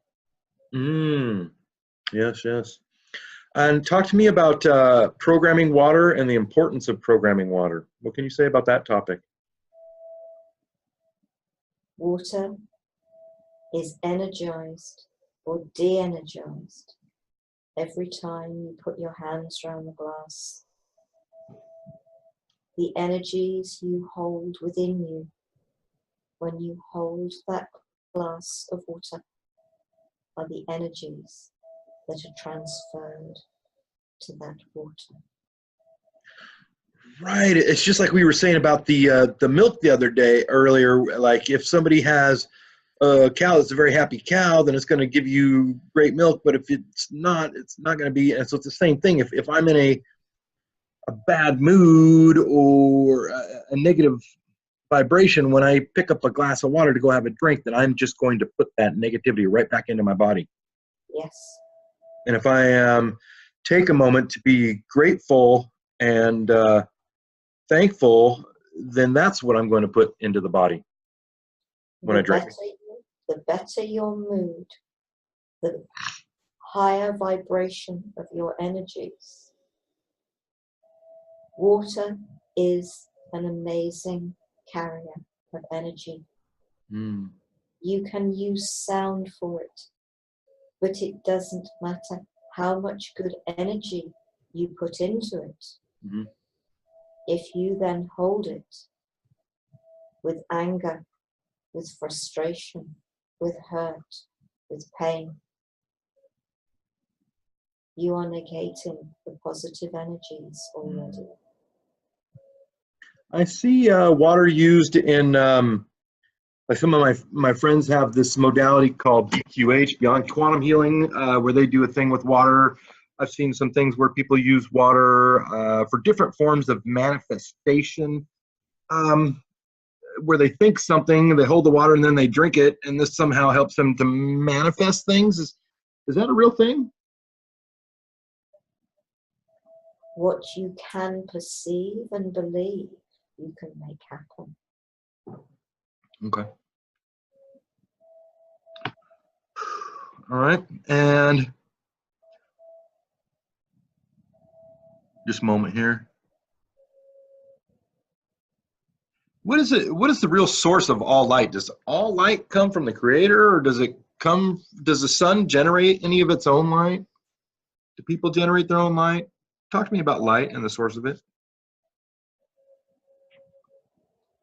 S1: Yes, yes. And talk to me about programming water and the importance of programming water. What can you say about that topic?
S2: Water is energized or de-energized every time you put your hands around the glass. The energies you hold within you when you hold that glass of water are the energies that are transferred to that water.
S1: Right. It's just like we were saying about the milk the other day earlier. Like if somebody has a cow that's a very happy cow, then it's going to give you great milk. But if it's not going to be. And so it's the same thing. If I'm in a bad mood or a negative vibration, when I pick up a glass of water to go have a drink, then I'm just going to put that negativity right back into my body.
S2: Yes.
S1: And if I take a moment to be grateful and thankful, then that's what I'm going to put into the body when I drink.
S2: The better your mood, the higher vibration of your energies. Water is an amazing carrier of energy. You can use sound for it, but it doesn't matter how much good energy you put into it. If you then hold it with anger, with frustration, with hurt, with pain, you are negating the positive energies already.
S1: I see water used in, like some of my friends have this modality called BQH, Beyond Quantum Healing, where they do a thing with water. I've seen some things where people use water for different forms of manifestation, where they think something, they hold the water, and then they drink it, and this somehow helps them to manifest things. Is that a real thing?
S2: What you can perceive and believe, you can make happen.
S1: Okay. All right. And just a moment here. What is it? What is the real source of all light? Does all light come from the Creator, or does the sun generate any of its own light? Do people generate their own light? Talk to me about light and the source of it.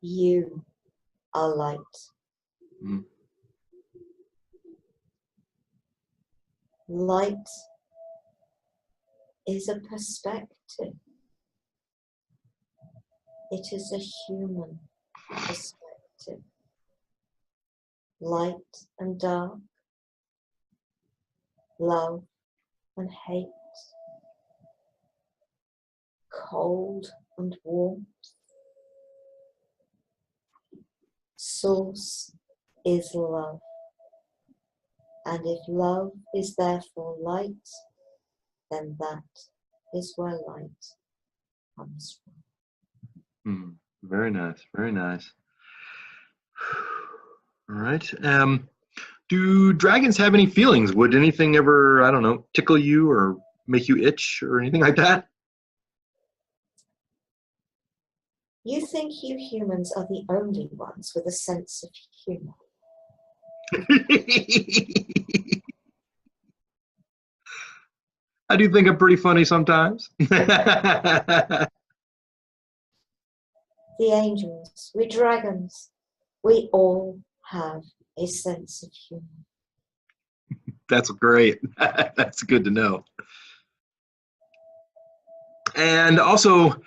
S2: You are light. Light is a perspective. It is a human perspective. Light and dark, love and hate, cold and warmth. Source is love. And if love is therefore light, then that is where light comes from.
S1: Very nice, very nice. All right. Do dragons have any feelings? Would anything ever, I don't know, tickle you or make you itch or anything like that?
S2: You think you humans are the only ones with a sense of humor.
S1: I do think I'm pretty funny sometimes.
S2: The angels, we dragons, we all have a sense of humor.
S1: That's great. That's good to know. And also,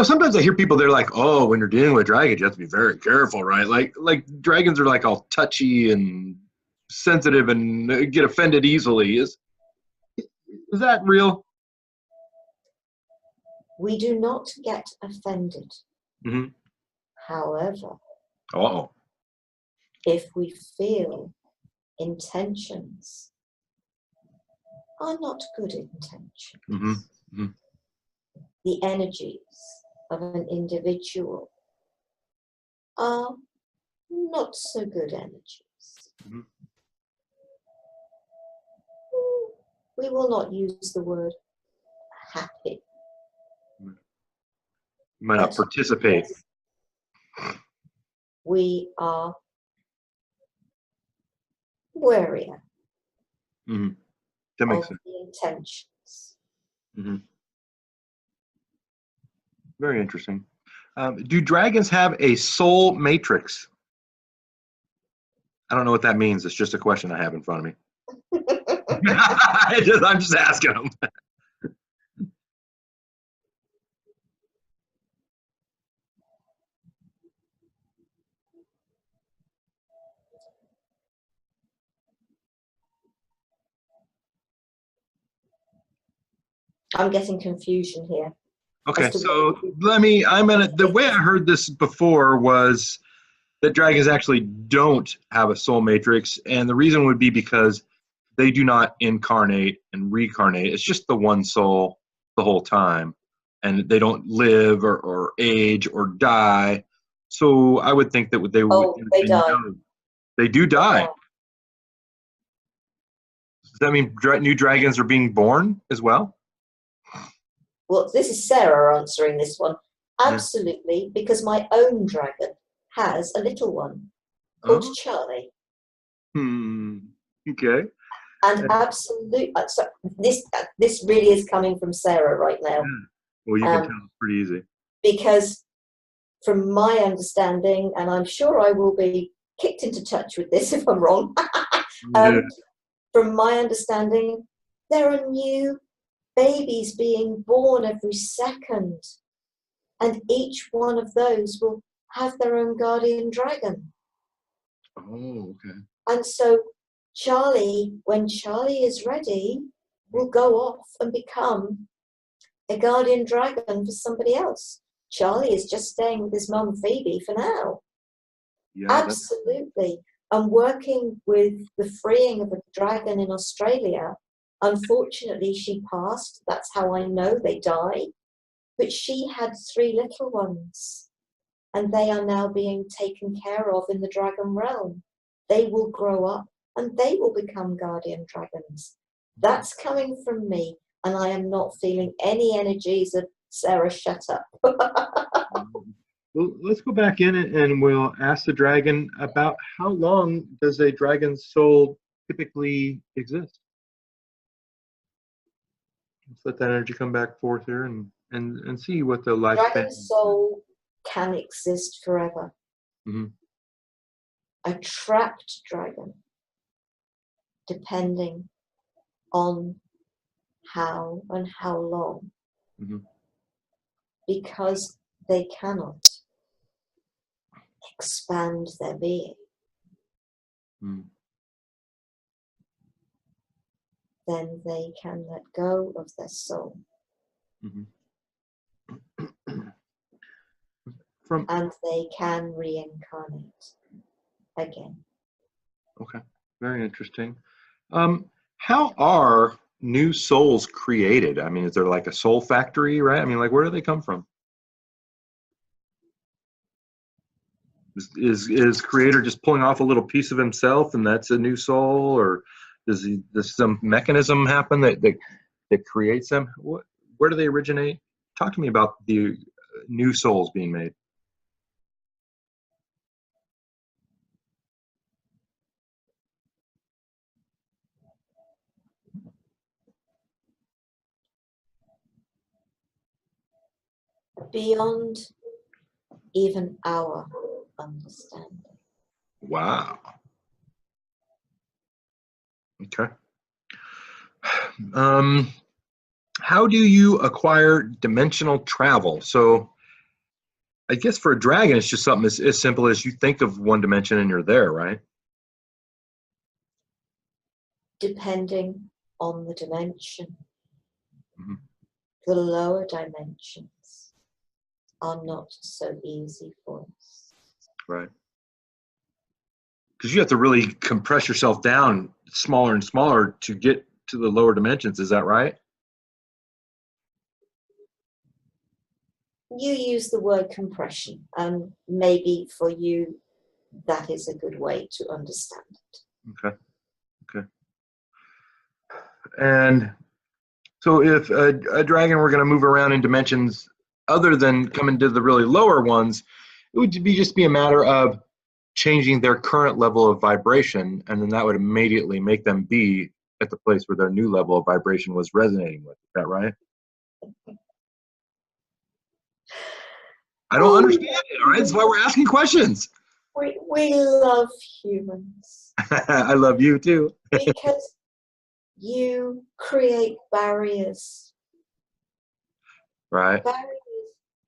S1: sometimes I hear people, they're like, oh, when you're dealing with dragons, you have to be very careful, right? Like dragons are like all touchy and sensitive and get offended easily. Is that real?
S2: We do not get offended. However, if we feel intentions are not good intentions.
S1: Mm-hmm. Mm-hmm.
S2: The energies of an individual are not so good energies.
S1: Mm-hmm.
S2: We will not use the word happy.
S1: You might not participate.
S2: Yes, we are warier
S1: Mm-hmm. That makes
S2: of
S1: sense.
S2: the intentions.
S1: Mm-hmm. Very interesting. Do dragons have a soul matrix? I don't know what that means. It's just a question I have in front of me. I'm just asking them.
S2: I'm getting confusion here.
S1: Okay,
S2: as to
S1: so
S2: what
S1: the way I heard this before was that dragons actually don't have a soul matrix, and the reason would be because they do not incarnate and reincarnate. It's just the one soul the whole time, and they don't live or age or die. So I would think that they would.
S2: Oh, they die.
S1: No, they do die. Does that mean new dragons are being born as well?
S2: Well, this is Sarah answering this one.
S1: Yeah.
S2: Absolutely, because my own dragon has a little one called
S1: Oh.
S2: Charlie.
S1: Okay.
S2: And absolutely, so this really is coming from Sarah right now.
S1: Yeah. Well, you can tell it's pretty easy.
S2: Because from my understanding, and I'm sure I will be kicked into touch with this if I'm wrong,
S1: Yeah.
S2: from my understanding, there are new babies being born every second. And each one of those will have their own guardian dragon.
S1: Oh, okay.
S2: And so Charlie, when Charlie is ready, will go off and become a guardian dragon for somebody else. Charlie is just staying with his mum Phoebe for now.
S1: Yeah.
S2: Absolutely. I'm working with the freeing of a dragon in Australia. Unfortunately, she passed. That's how I know they die. But she had 3 little ones, and they are now being taken care of in the dragon realm. They will grow up and they will become guardian dragons. That's coming from me, and I am not feeling any energies of Sarah, shut up.
S1: Well, let's go back in and we'll ask the dragon about how long does a dragon's soul typically exist? Let's let that energy come back forth here and see what the lifespan
S2: Dragon
S1: is.
S2: soul can exist forever.
S1: Mm-hmm.
S2: A trapped dragon, depending on how and how long,
S1: Mm-hmm.
S2: because they cannot expand their being, then they can let go of their soul.
S1: Mm-hmm.
S2: And they can reincarnate again.
S1: Okay, very interesting. How are new souls created? I mean, is there like a soul factory, right? I mean, like, where do they come from? Is creator just pulling off a little piece of himself and that's a new soul, or does some mechanism happen that creates them? Where do they originate? Talk to me about the new souls being made.
S2: Beyond even our understanding.
S1: Wow. Okay. How do you acquire dimensional travel? So I guess for a dragon, it's just something as simple as you think of one dimension and you're there, right?
S2: Depending on the dimension.
S1: Mm-hmm.
S2: The lower dimensions are not so easy for us.
S1: Right. Because you have to really compress yourself down smaller and smaller to get to the lower dimensions. Is that right?
S2: You use the word compression, and maybe for you, that is a good way to understand it.
S1: Okay. Okay. And so if a dragon were going to move around in dimensions other than coming to the really lower ones, it would just be a matter of changing their current level of vibration, and then that would immediately make them be at the place where their new level of vibration was resonating with. Is that right? I don't understand it, all right? That's why we're asking questions.
S2: We love humans
S1: I love you too.
S2: because you create barriers.
S1: Right.
S2: Barriers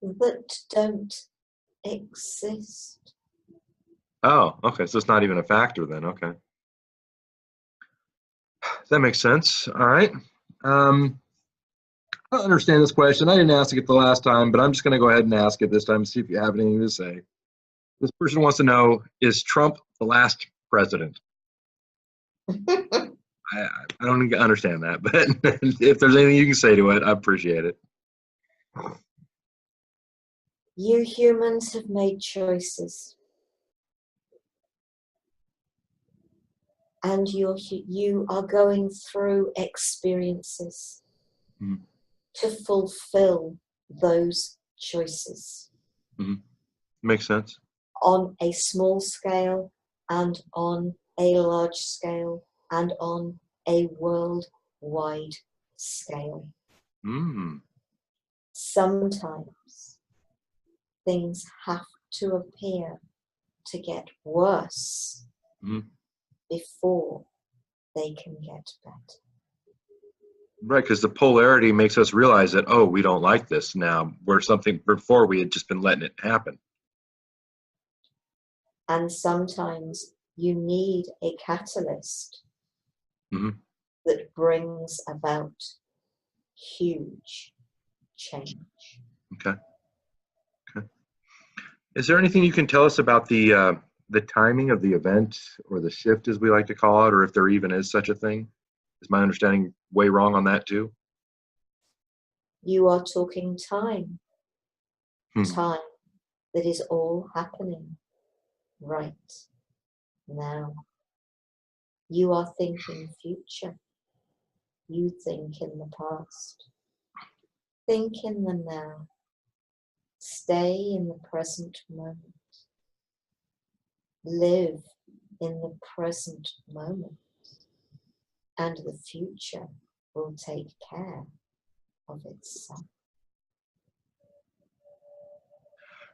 S2: that don't exist.
S1: Oh, okay. So it's not even a factor then. Okay. That makes sense. All right. I don't understand this question. I didn't ask it the last time, but I'm just going to go ahead and ask it this time to see if you have anything to say. This person wants to know, is Trump the last president? I don't understand that, but if there's anything you can say to it, I appreciate it.
S2: You humans have made choices. And you are going through experiences
S1: Mm-hmm.
S2: to fulfill those choices.
S1: Mm-hmm. Makes sense.
S2: On a small scale and on a large scale and on a worldwide scale.
S1: Mm.
S2: Sometimes things have to appear to get worse before they can get better.
S1: Right, because the polarity makes us realize that, oh, we don't like this now, where something before we had just been letting it happen.
S2: And sometimes you need a catalyst that brings about huge change.
S1: Okay. Okay. Is there anything you can tell us about the timing of the event, or the shift, as we like to call it, or if there even is such a thing? Is my understanding way wrong on that too?
S2: You are talking time. Time that is all happening right now. You are thinking future. You think in the past. Think in the now. Stay in the present moment. Live in the present moment. And the future will take care of itself.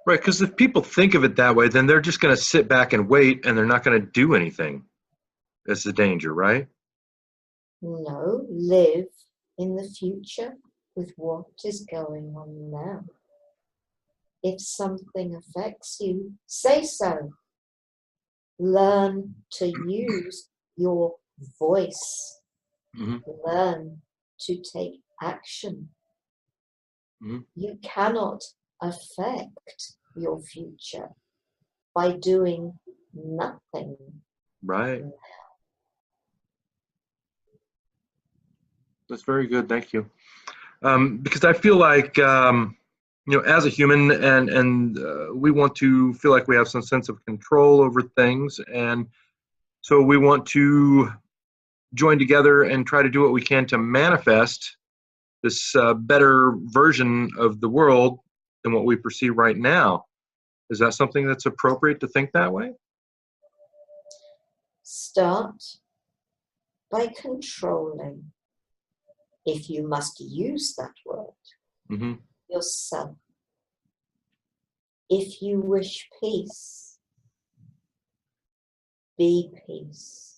S1: Right, because if people think of it that way, then they're just going to sit back and wait, and they're not going to do anything. That's the danger, right?
S2: No, live in the future with what is going on now. If something affects you, say so. Learn to use your voice. Learn to take action. You cannot affect your future by doing nothing.
S1: Right. That's very good. Thank you. Because I feel like, as a human, and we want to feel like we have some sense of control over things, and so we want to join together and try to do what we can to manifest this better version of the world than what we perceive right now. Is that something that's appropriate to think that way?
S2: Start by controlling, if you must use that word, yourself. If you wish peace, be peace.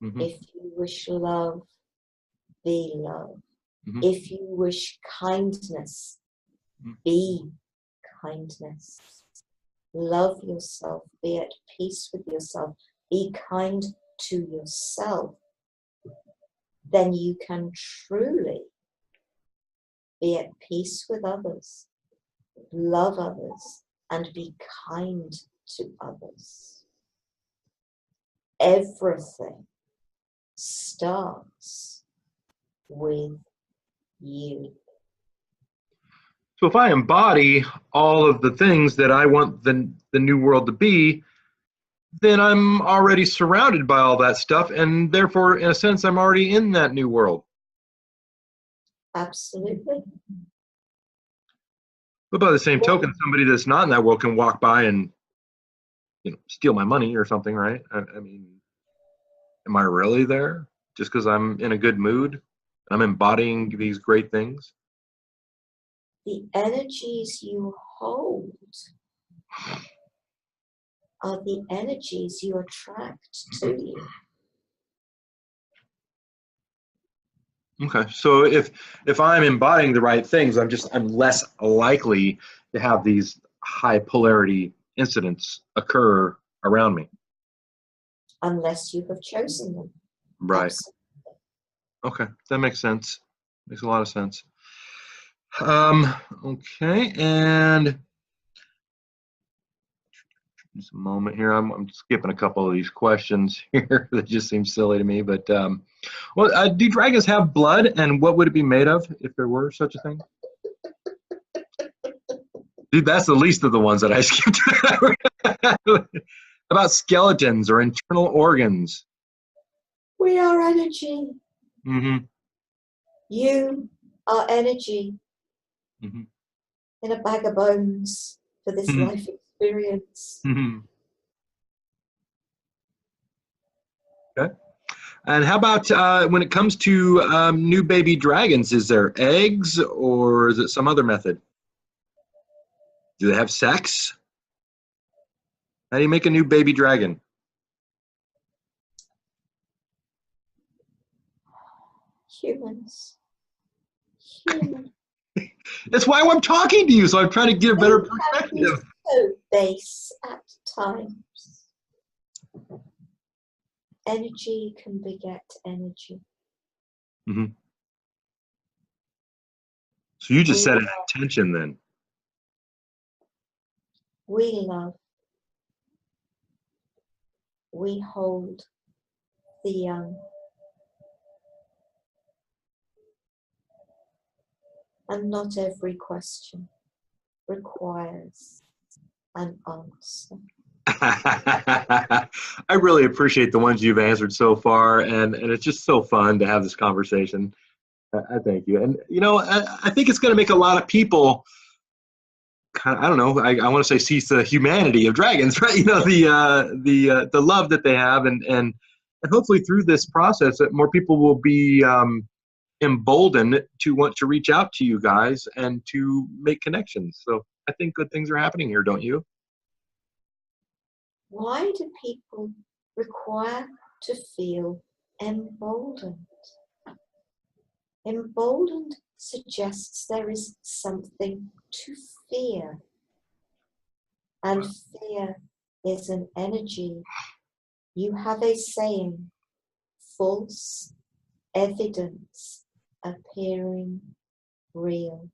S2: If you wish love, be love. If you wish kindness, be kindness. Love yourself, be at peace with yourself, be kind to yourself. Then you can truly be at peace with others, love others, and be kind to others. everything starts with you.
S1: So if I embody all of the things that I want the new world to be, then I'm already surrounded by all that stuff, and therefore, in a sense, I'm already in that new world.
S2: Absolutely.
S1: But by the same token, somebody that's not in that world can walk by and, steal my money or something, right? I mean, am I really there just because I'm in a good mood? I'm embodying these great things.
S2: The energies you hold are the energies you attract to you.
S1: Okay, so if I'm embodying the right things, I'm less likely to have these high polarity incidents occur around me.
S2: Unless you have chosen them.
S1: Right.
S2: Absolutely.
S1: Okay, that makes sense. Makes a lot of sense. Okay, and just a moment here. I'm skipping a couple of these questions here that just seem silly to me. But do dragons have blood, and what would it be made of if there were such a thing? Dude, that's the least of the ones that I skipped. About skeletons or internal organs?
S2: We are energy.
S1: Mm-hmm.
S2: You are energy
S1: Mm-hmm.
S2: in a bag of bones for this
S1: Mm-hmm.
S2: life experience.
S1: Mm-hmm. Okay. And how about when it comes to new baby dragons? Is there eggs, or is it some other method? Do they have sex? How do you make a new baby dragon?
S2: Humans. Humans.
S1: That's why I'm talking to you, so I'm trying to get a better perspective.
S2: So base at times. Energy can beget energy.
S1: Mm-hmm. So you just
S2: We
S1: set an
S2: love.
S1: intention then.
S2: We love. We hold the young. And not every question requires an answer.
S1: I really appreciate the ones you've answered so far, and it's just so fun to have this conversation. I thank you. And, I think it's going to make a lot of people kind of, I don't know, I want to say see the humanity of dragons, right? The love that they have, and hopefully through this process that more people will be emboldened to want to reach out to you guys and to make connections. So I think good things are happening here, don't you?
S2: Why do people require to feel emboldened? Emboldened suggests there is something to fear. And fear is an energy. You have a saying, false evidence appearing real.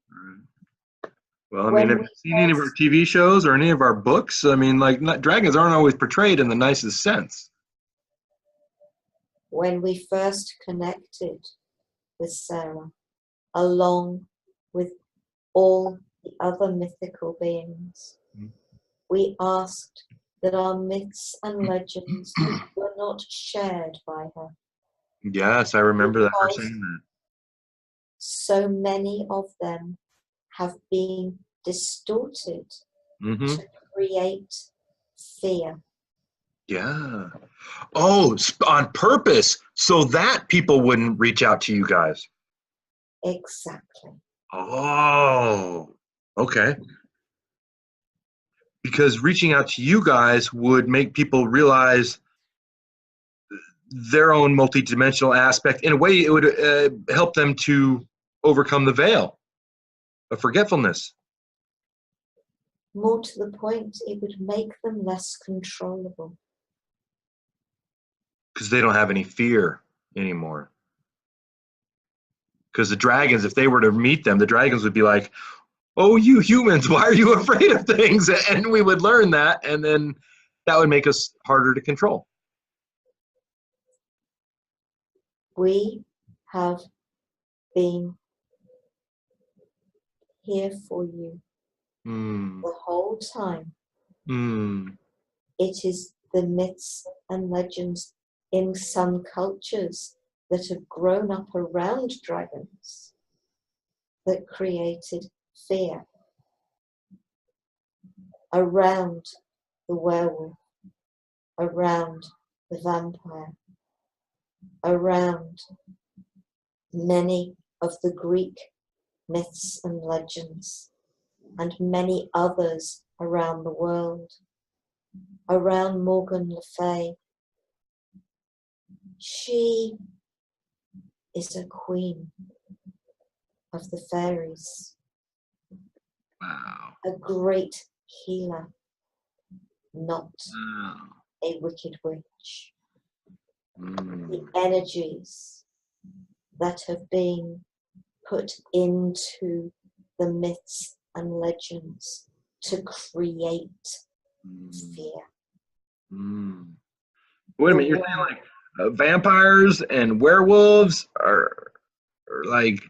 S1: Well, I mean, have you seen any of our TV shows or any of our books? I mean, dragons aren't always portrayed in the nicest sense.
S2: When we first connected with Sarah, along with all the other mythical beings, we asked that our myths and legends were not shared by her.
S1: Yes, I remember that her saying that.
S2: So many of them have been distorted to create fear.
S1: Yeah. Oh, on purpose, so that people wouldn't reach out to you guys.
S2: Exactly.
S1: Oh, okay. Because reaching out to you guys would make people realize their own multidimensional aspect. In a way, it would help them to overcome the veil of forgetfulness.
S2: More to the point, it would make them less controllable.
S1: Because they don't have any fear anymore. Because the dragons, if they were to meet them, the dragons would be like, oh, you humans, why are you afraid of things? And we would learn that, and then that would make us harder to control.
S2: We have been here for you the whole time. It is the myths and legends in some cultures that have grown up around dragons that created fear around the werewolf, around the vampire, around many of the Greek myths and legends, and many others around the world, around Morgan Le Fay. She is a queen of the fairies.
S1: Wow.
S2: A great healer, not
S1: Wow.
S2: a wicked witch.
S1: Mm.
S2: The energies that have been put into the myths and legends to create fear.
S1: Wait a minute, you're saying like vampires and werewolves are like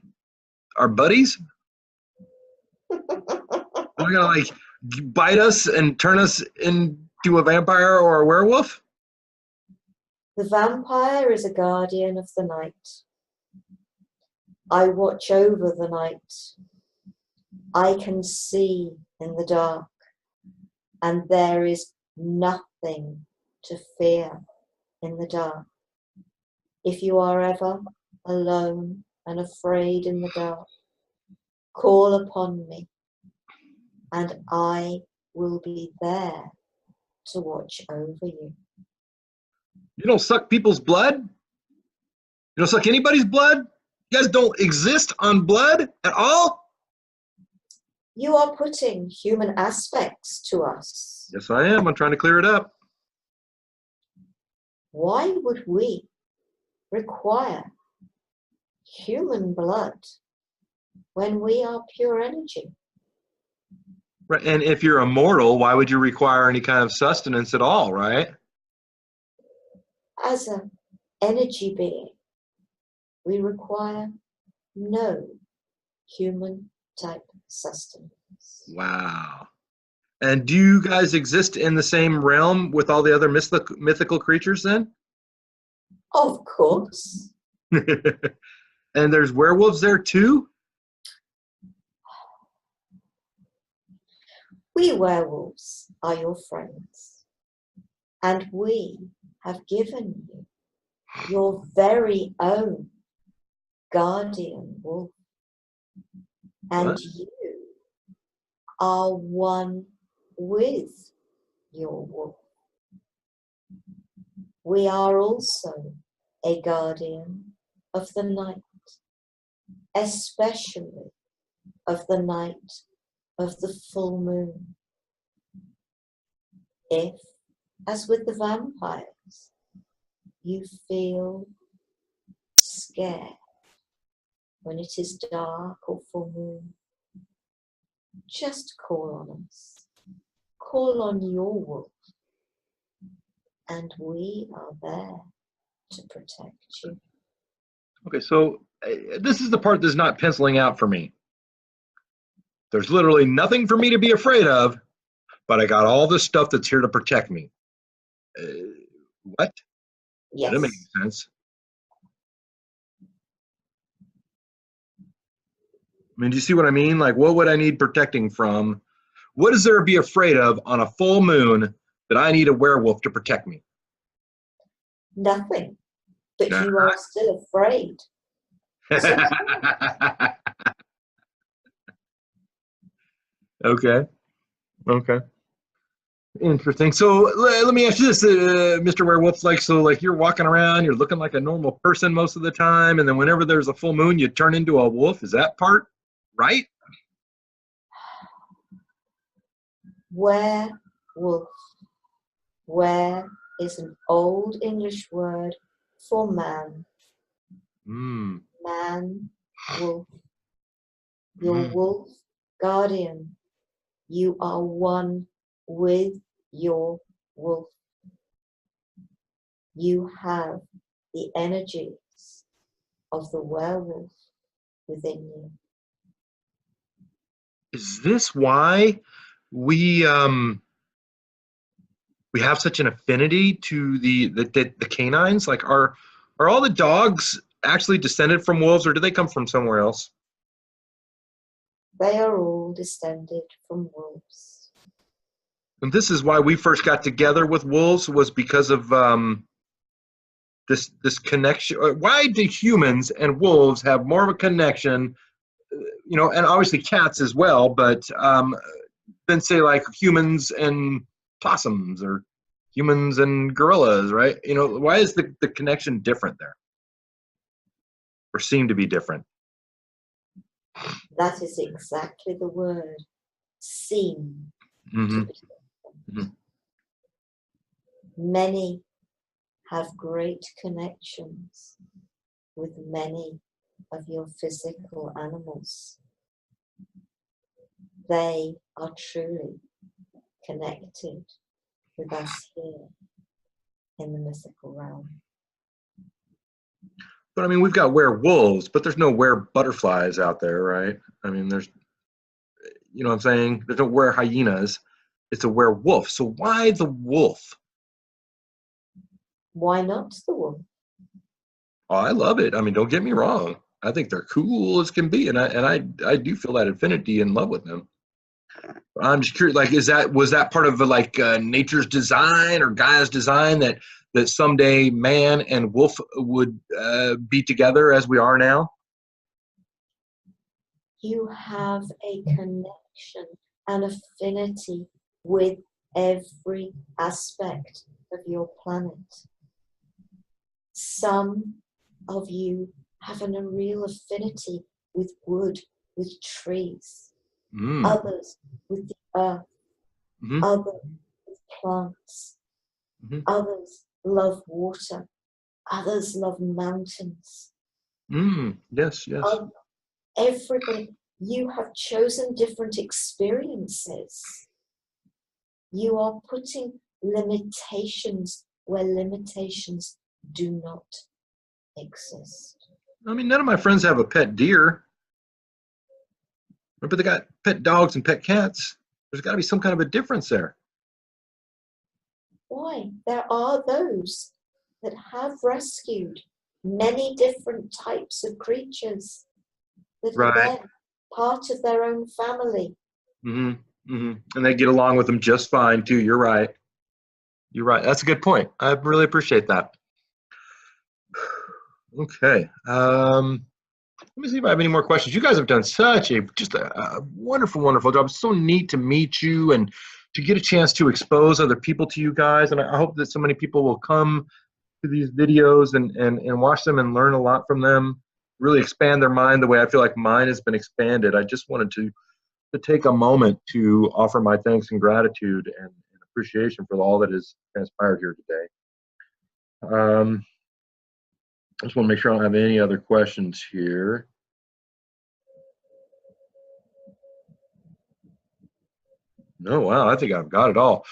S1: our buddies? They're gonna like bite us and turn us into a vampire or a werewolf?
S2: The vampire is a guardian of the night. I watch over the night. I can see in the dark, and there is nothing to fear in the dark. If you are ever alone and afraid in the dark, call upon me, and I will be there to watch over you.
S1: You don't suck people's blood? You don't suck anybody's blood? You guys don't exist on blood at all?
S2: You are putting human aspects to us.
S1: Yes, I am. I'm trying to clear it up.
S2: Why would we require human blood when we are pure energy?
S1: Right. And if you're immortal, why would you require any kind of sustenance at all, right?
S2: As an energy being, we require no human type sustenance.
S1: Wow. And do you guys exist in the same realm with all the other mythical creatures then?
S2: Of course.
S1: And there's werewolves there too?
S2: We werewolves are your friends, and we have given you your very own guardian wolf, and
S1: What?
S2: you are one with your wolf. We are also a guardian of the night, especially of the night of the full moon. If, as with the vampires, you feel scared when it is dark or full moon, just call on us. Call on your wolf, and we are there to protect you.
S1: Okay, so this is the part that's not penciling out for me. There's literally nothing for me to be afraid of, but I got all this stuff that's here to protect me. What?
S2: Yes.
S1: That doesn't make any sense. I mean, do you see what I mean? Like, what would I need protecting from? What is there to be afraid of on a full moon that I need a werewolf to protect me?
S2: Nothing. But you are still afraid. So
S1: Okay. Okay. Interesting. So let me ask you this, Mr. Werewolf. Like, so, like, you're walking around, you're looking like a normal person most of the time, and then whenever there's a full moon, you turn into a wolf. Is that part right?
S2: werewolf. Were is an old English word for man.
S1: Mm.
S2: Man, wolf. Your wolf guardian. You are one with your wolf. You have the energies of the werewolf within you.
S1: Is this why we we have such an affinity to the canines? Like, are all the dogs actually descended from wolves, or do they come from somewhere else?
S2: They are all descended from wolves.
S1: And this is why we first got together with wolves, was because of this connection. Why do humans and wolves have more of a connection? You know, and obviously cats as well, but than say like humans and possums or humans and gorillas, right? You know, why is the connection different there, or seem to be different?
S2: That is exactly the word, seem
S1: Mm-hmm.
S2: to be different. Many have great connections with many of your physical animals. They are truly connected with us here in the mythical realm.
S1: But I mean, we've got werewolves, but there's no were-butterflies out there, right? I mean, there's, you know what I'm saying? There's no were-hyenas. It's a werewolf. So why the wolf?
S2: Why not the wolf?
S1: Oh, I love it. I mean, don't get me wrong. I think they're cool as can be, and I do feel that affinity and love with them. I'm just curious, like, was that part of like nature's design or Gaia's design that someday man and wolf would be together as we are now?
S2: You have a connection, an affinity with every aspect of your planet. Some of you have a real affinity with wood, with trees, others with the earth,
S1: Mm-hmm.
S2: others with plants,
S1: Mm-hmm.
S2: others love water, others love mountains.
S1: Yes, yes.
S2: Everybody, you have chosen different experiences. You are putting limitations where limitations do not exist.
S1: I mean, none of my friends have a pet deer, but they got pet dogs and pet cats. There's got to be some kind of a difference there.
S2: Why? There are those that have rescued many different types of creatures that are
S1: Right.
S2: then part of their own family.
S1: Mm-hmm. Mm-hmm. And they get along with them just fine too. You're right. You're right. That's a good point. I really appreciate that. Okay. Let me see if I have any more questions. You guys have done such a wonderful, wonderful job. It's so neat to meet you and to get a chance to expose other people to you guys. And I hope that so many people will come to these videos and watch them and learn a lot from them, really expand their mind the way I feel like mine has been expanded. I just wanted to take a moment to offer my thanks and gratitude and appreciation for all that has transpired here today. I just want to make sure I don't have any other questions here. No, wow, I think I've got it all.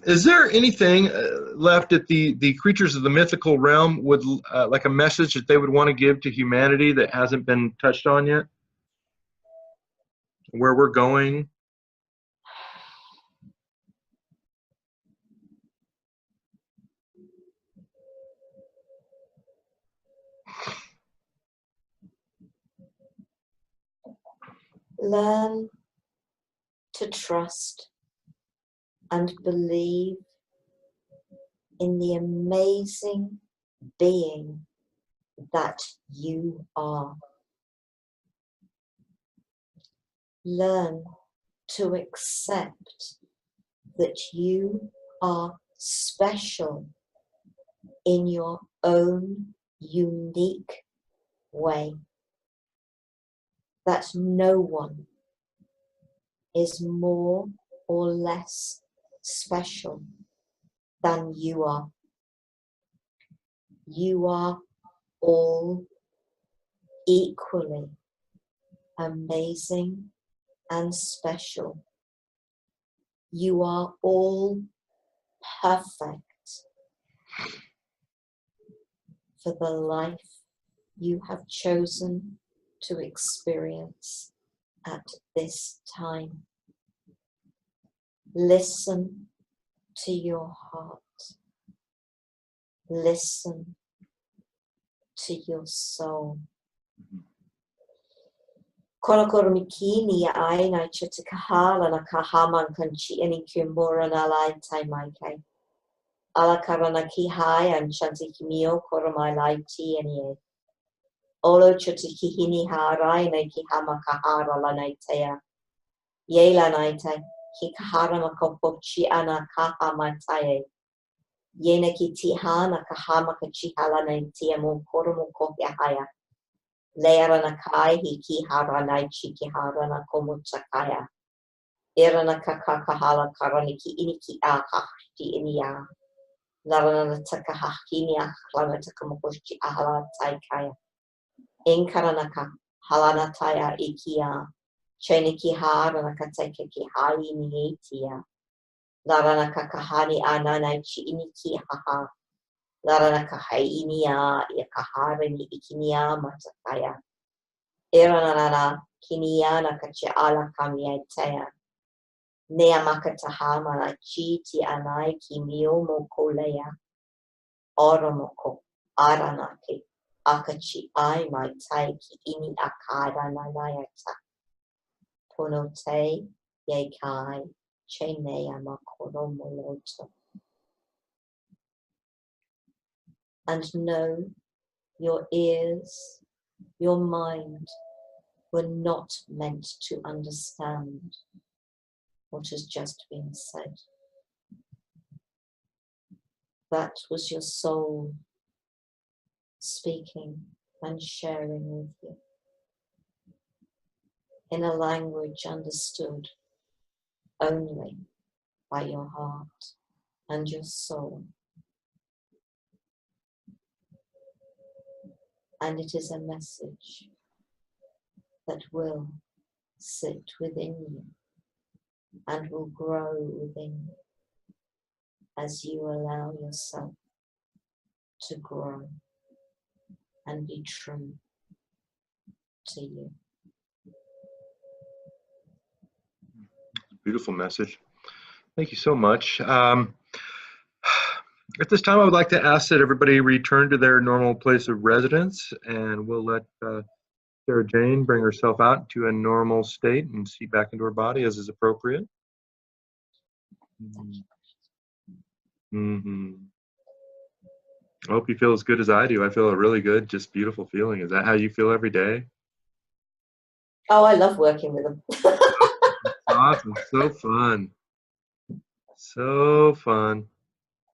S1: Is there anything left that the creatures of the mythical realm would, like a message that they would want to give to humanity that hasn't been touched on yet? Where we're going?
S2: Learn to trust and believe in the amazing being that you are. Learn to accept that you are special in your own unique way, that no one is more or less special than you are. You are all equally amazing and special. You are all perfect for the life you have chosen to experience at this time. Listen to your heart. Listen to your soul. Korakoro mikini ai nai chutikahala na kahaman kanchi any kimura na lai tai mai kai. Ala karana ki hai and chanti kimio koromai lai ti any. Olo chutikihini harai na ki hama kahara la naitea. Yela naita ki kahara makopochi ana kahamatai. Yena ki tihana kahama kachihala naitea mo koromo kohya. Leara na kai hiki hara nai chiki hara na komutakaya. Era na kakakahala karani ki iniki a kahti inia. Lara na takahaki ni a klana takamokoshi ahala taikaya. Inkaranaka halana taya ikia. Cheniki hara na kateke ki hai ni etia. Lara na kakahani ananai chi iniki haha. Lara na kahai inia ia kahara ni ikinia matakaya. Iranana kiniana kachi ala kamiatea. Nea makatahama na chiti anai kimiomo kolea. Oromoko aranake. Akachi ai mai tai ki ini akara na nayata. Pono te ye kai chenea makoro moloto. And know your ears, your mind, were not meant to understand what has just been said. That was your soul speaking and sharing with you in a language understood only by your heart and your soul. And it is a message that will sit within you and will grow within you as you allow yourself to grow and be true to you.
S1: Beautiful message. Thank you so much. At this time, I would like to ask that everybody return to their normal place of residence, and we'll let Sara Jane bring herself out to a normal state and seat back into her body as is appropriate. Mm-hmm. I hope you feel as good as I do. I feel a really good, just beautiful feeling. Is that how you feel every day?
S2: Oh, I love working with them.
S1: Awesome. So fun. So fun.